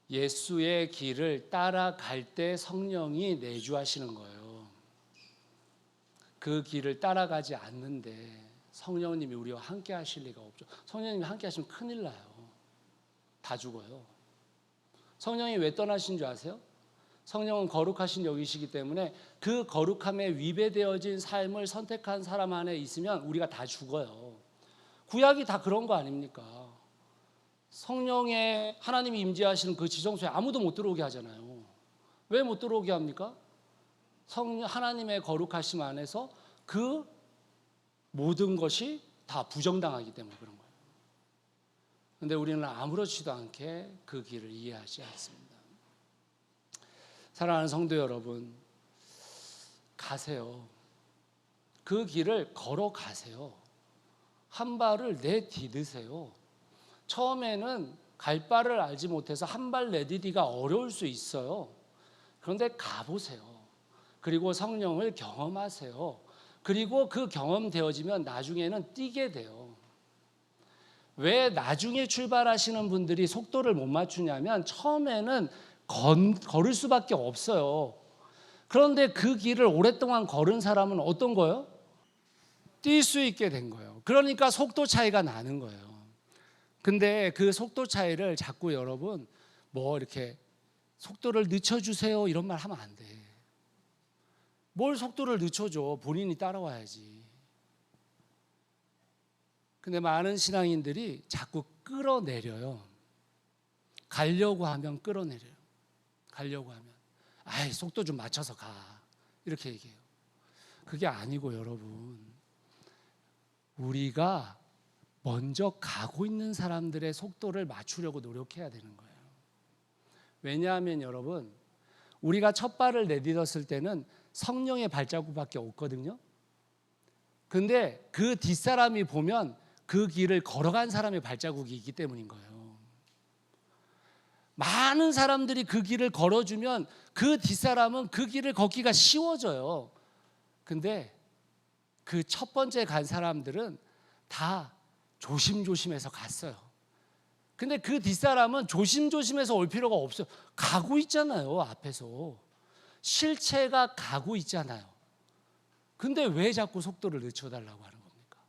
예수의 길을 따라갈 때 성령이 내주하시는 거예요. 그 길을 따라가지 않는데 성령님이 우리와 함께 하실 리가 없죠. 성령님이 함께 하시면 큰일 나요. 다 죽어요. 성령이 왜 떠나신 줄 아세요? 성령은 거룩하신 영이시기 때문에 그 거룩함에 위배되어진 삶을 선택한 사람 안에 있으면 우리가 다 죽어요. 구약이 다 그런 거 아닙니까? 성령의 하나님이 임재하시는 그 지성소에 아무도 못 들어오게 하잖아요. 왜 못 들어오게 합니까? 하나님의 거룩하심 안에서 그 모든 것이 다 부정당하기 때문에 그런 거예요. 그런데 우리는 아무렇지도 않게 그 길을 이해하지 않습니다. 사랑하는 성도 여러분, 가세요. 그 길을 걸어가세요. 한 발을 내디드세요. 처음에는 갈 바를 알지 못해서 한 발 내디디가 어려울 수 있어요. 그런데 가보세요. 그리고 성령을 경험하세요. 그리고 그 경험되어지면 나중에는 뛰게 돼요. 왜 나중에 출발하시는 분들이 속도를 못 맞추냐면 처음에는 걸을 수밖에 없어요. 그런데 그 길을 오랫동안 걸은 사람은 어떤 거예요? 뛸 수 있게 된 거예요. 그러니까 속도 차이가 나는 거예요. 근데 그 속도 차이를 자꾸 여러분 뭐 이렇게 속도를 늦춰주세요 이런 말 하면 안 돼. 뭘 속도를 늦춰줘. 본인이 따라와야지. 근데 많은 신앙인들이 자꾸 끌어내려요. 가려고 하면 끌어내려요. 가려고 하면 아이 속도 좀 맞춰서 가 이렇게 얘기해요. 그게 아니고 여러분, 우리가 먼저 가고 있는 사람들의 속도를 맞추려고 노력해야 되는 거예요. 왜냐하면 여러분, 우리가 첫 발을 내딛었을 때는 성령의 발자국밖에 없거든요. 근데 그 뒷사람이 보면 그 길을 걸어간 사람의 발자국이 있기 때문인 거예요. 많은 사람들이 그 길을 걸어주면 그 뒷사람은 그 길을 걷기가 쉬워져요. 근데 그 첫 번째 간 사람들은 다 조심조심해서 갔어요. 근데 그 뒷사람은 조심조심해서 올 필요가 없어요. 가고 있잖아요, 앞에서. 실체가 가고 있잖아요. 근데 왜 자꾸 속도를 늦춰달라고 하는 겁니까?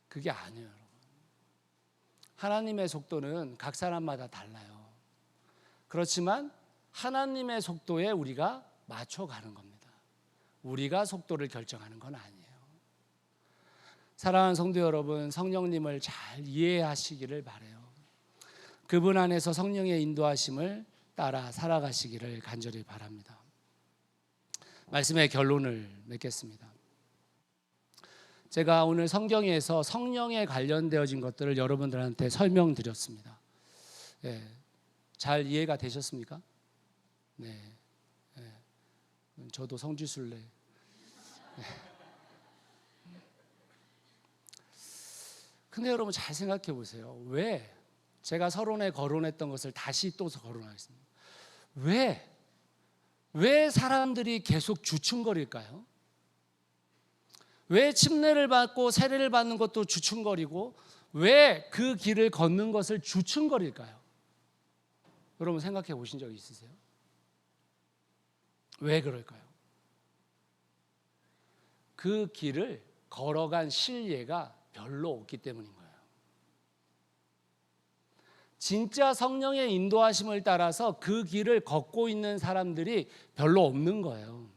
그게 아니에요, 여러분. 하나님의 속도는 각 사람마다 달라요. 그렇지만 하나님의 속도에 우리가 맞춰가는 겁니다. 우리가 속도를 결정하는 건 아니에요. 사랑하는 성도 여러분, 성령님을 잘 이해하시기를 바라요. 그분 안에서 성령의 인도하심을 따라 살아가시기를 간절히 바랍니다. 말씀의 결론을 맺겠습니다. 제가 오늘 성경에서 성령에 관련되어진 것들을 여러분들한테 설명드렸습니다. 네, 잘 이해가 되셨습니까? 네, 저도 성지순례. 네. 근데 여러분 잘 생각해 보세요. 왜 제가 서론에 거론했던 것을 다시 또 거론하겠습니다. 왜 사람들이 계속 주춤거릴까요? 왜 침례를 받고 세례를 받는 것도 주춤거리고 왜 그 길을 걷는 것을 주춤거릴까요? 여러분 생각해 보신 적 있으세요? 왜 그럴까요? 그 길을 걸어간 신뢰가 별로 없기 때문인 거예요. 진짜 성령의 인도하심을 따라서 그 길을 걷고 있는 사람들이 별로 없는 거예요.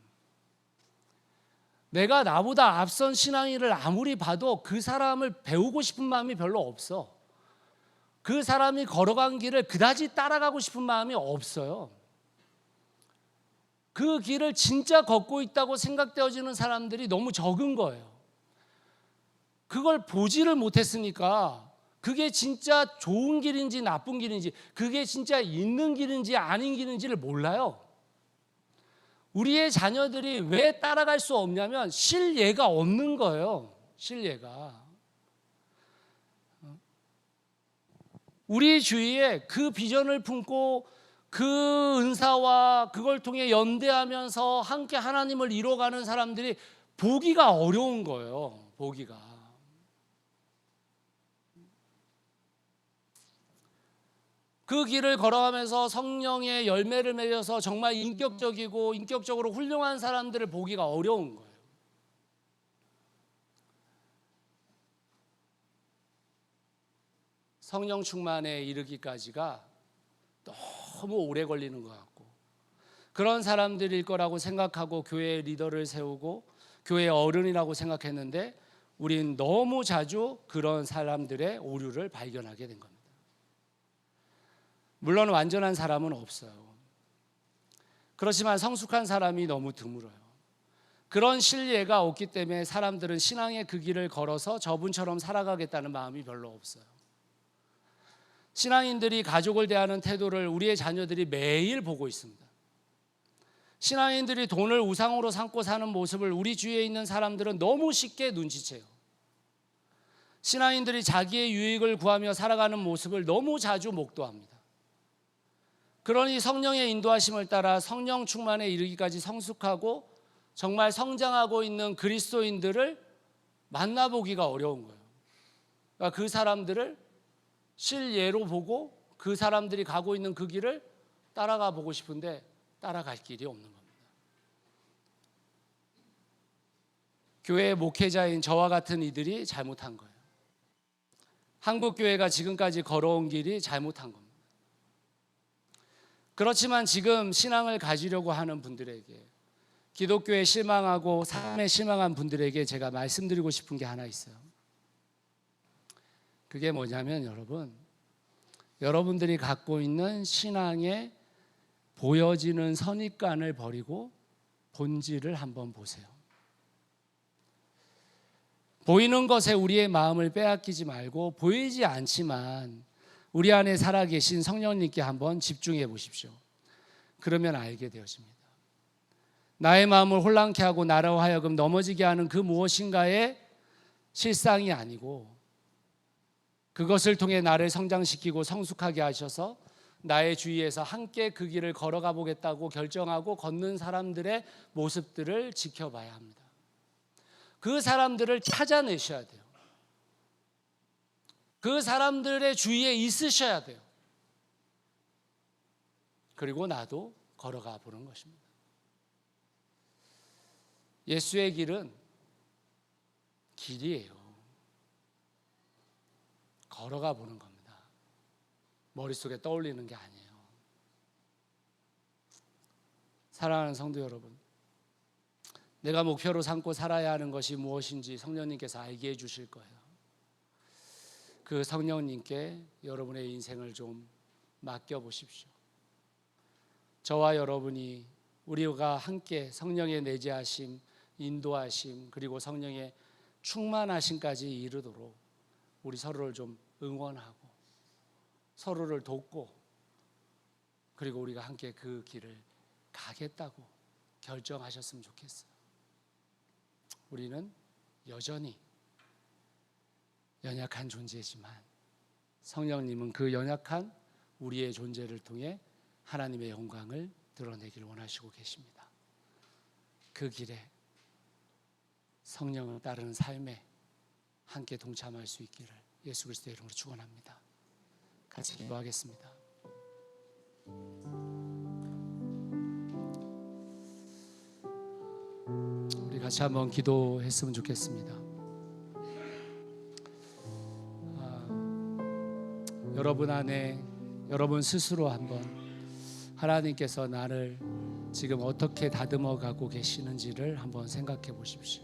내가 나보다 앞선 신앙인을 아무리 봐도 그 사람을 배우고 싶은 마음이 별로 없어. 그 사람이 걸어간 길을 그다지 따라가고 싶은 마음이 없어요. 그 길을 진짜 걷고 있다고 생각되어지는 사람들이 너무 적은 거예요. 그걸 보지를 못했으니까 그게 진짜 좋은 길인지 나쁜 길인지, 그게 진짜 있는 길인지 아닌 길인지를 몰라요. 우리의 자녀들이 왜 따라갈 수 없냐면 신뢰가 없는 거예요. 신뢰가. 우리 주위에 그 비전을 품고 그 은사와 그걸 통해 연대하면서 함께 하나님을 이뤄가는 사람들이 보기가 어려운 거예요. 보기가. 그 길을 걸어가면서 성령의 열매를 맺어서 정말 인격적으로 훌륭한 사람들을 보기가 어려운 거예요. 성령 충만에 이르기까지가 너무 오래 걸리는 것 같고, 그런 사람들일 거라고 생각하고 교회 리더를 세우고 교회 어른이라고 생각했는데 우린 너무 자주 그런 사람들의 오류를 발견하게 된 겁니다. 물론 완전한 사람은 없어요. 그렇지만 성숙한 사람이 너무 드물어요. 그런 신뢰가 없기 때문에 사람들은 신앙의 그 길을 걸어서 저분처럼 살아가겠다는 마음이 별로 없어요. 신앙인들이 가족을 대하는 태도를 우리의 자녀들이 매일 보고 있습니다. 신앙인들이 돈을 우상으로 삼고 사는 모습을 우리 주위에 있는 사람들은 너무 쉽게 눈치채요. 신앙인들이 자기의 유익을 구하며 살아가는 모습을 너무 자주 목도합니다. 그러니 성령의 인도하심을 따라 성령 충만에 이르기까지 성숙하고 정말 성장하고 있는 그리스도인들을 만나보기가 어려운 거예요. 그러니까 그 사람들을 실예로 보고 그 사람들이 가고 있는 그 길을 따라가 보고 싶은데 따라갈 길이 없는 겁니다. 교회 목회자인 저와 같은 이들이 잘못한 거예요. 한국교회가 지금까지 걸어온 길이 잘못한 겁니다. 그렇지만 지금 신앙을 가지려고 하는 분들에게, 기독교에 실망하고 삶에 실망한 분들에게 제가 말씀드리고 싶은 게 하나 있어요. 그게 뭐냐면 여러분들이 갖고 있는 신앙의 보여지는 선입관을 버리고 본질을 한번 보세요. 보이는 것에 우리의 마음을 빼앗기지 말고 보이지 않지만 우리 안에 살아계신 성령님께 한번 집중해 보십시오. 그러면 알게 되어집니다. 나의 마음을 혼란케 하고 나로 하여금 넘어지게 하는 그 무엇인가의 실상이 아니고 그것을 통해 나를 성장시키고 성숙하게 하셔서 나의 주위에서 함께 그 길을 걸어가 보겠다고 결정하고 걷는 사람들의 모습들을 지켜봐야 합니다. 그 사람들을 찾아내셔야 돼요. 그 사람들의 주위에 있으셔야 돼요. 그리고 나도 걸어가 보는 것입니다. 예수의 길은 길이에요. 걸어가 보는 겁니다. 머릿속에 떠올리는 게 아니에요. 사랑하는 성도 여러분, 내가 목표로 삼고 살아야 하는 것이 무엇인지 성령님께서 알게 해주실 거예요. 그 성령님께 여러분의 인생을 좀 맡겨보십시오. 저와 여러분이 우리가 함께 성령의 내재하심, 인도하심, 그리고 성령의 충만하심까지 이르도록 우리 서로를 좀 응원하고 서로를 돕고 그리고 우리가 함께 그 길을 가겠다고 결정하셨으면 좋겠어요. 우리는 여전히 연약한 존재지만 성령님은 그 연약한 우리의 존재를 통해 하나님의 영광을 드러내기를 원하시고 계십니다. 그 길에 성령을 따르는 삶에 함께 동참할 수 있기를 예수 그리스도의 이름으로 축원합니다. 같이 기도하겠습니다. 우리 같이 한번 기도했으면 좋겠습니다. 여러분 안에 여러분 스스로 한번 하나님께서 나를 지금 어떻게 다듬어 가고 계시는지를 한번 생각해 보십시오.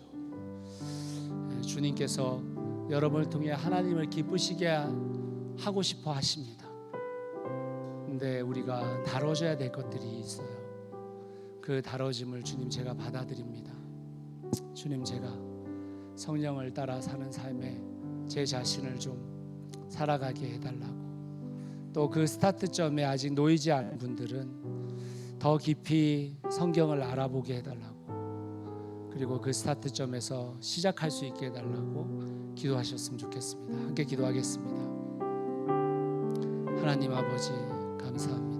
주님께서 여러분을 통해 하나님을 기쁘시게 하고 싶어 하십니다. 근데 우리가 다뤄져야 될 것들이 있어요. 그 다뤄짐을 주님 제가 받아들입니다. 주님, 제가 성령을 따라 사는 삶에 제 자신을 좀 살아가게 해달라고, 또 그 스타트점에 아직 놓이지 않은 분들은 더 깊이 성경을 알아보게 해달라고, 그리고 그 스타트점에서 시작할 수 있게 해달라고 기도하셨으면 좋겠습니다. 함께 기도하겠습니다. 하나님 아버지 감사합니다.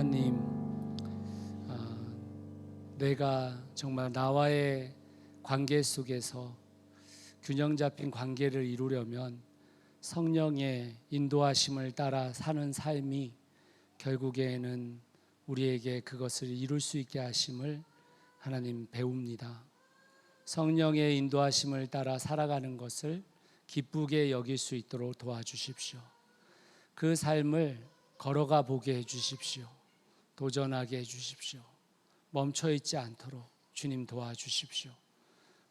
하나님, 내가 정말 나와의 관계 속에서 균형 잡힌 관계를 이루려면 성령의 인도하심을 따라 사는 삶이 결국에는 우리에게 그것을 이룰 수 있게 하심을 하나님 배웁니다. 성령의 인도하심을 따라 살아가는 것을 기쁘게 여길 수 있도록 도와주십시오. 그 삶을 걸어가 보게 해주십시오. 도전하게 해주십시오. 멈춰 있지 않도록 주님 도와주십시오.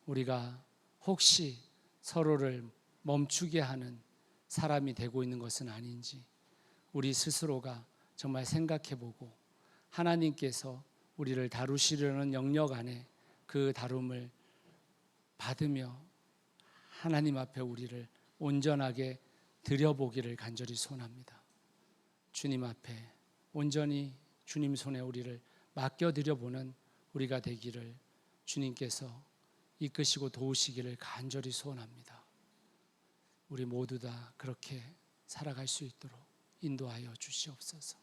우리가 혹시 서로를 멈추게 하는 사람이 되고 있는 것은 아닌지 우리 스스로가 정말 생각해보고 하나님께서 우리를 다루시려는 영역 안에 그 다룸을 받으며 하나님 앞에 우리를 온전하게 드려보기를 간절히 소원합니다. 주님 앞에 온전히 주님 손에 우리를 맡겨드려보는 우리가 되기를 주님께서 이끄시고 도우시기를 간절히 소원합니다. 우리 모두 다 그렇게 살아갈 수 있도록 인도하여 주시옵소서.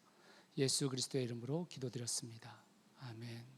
예수 그리스도의 이름으로 기도드렸습니다. 아멘.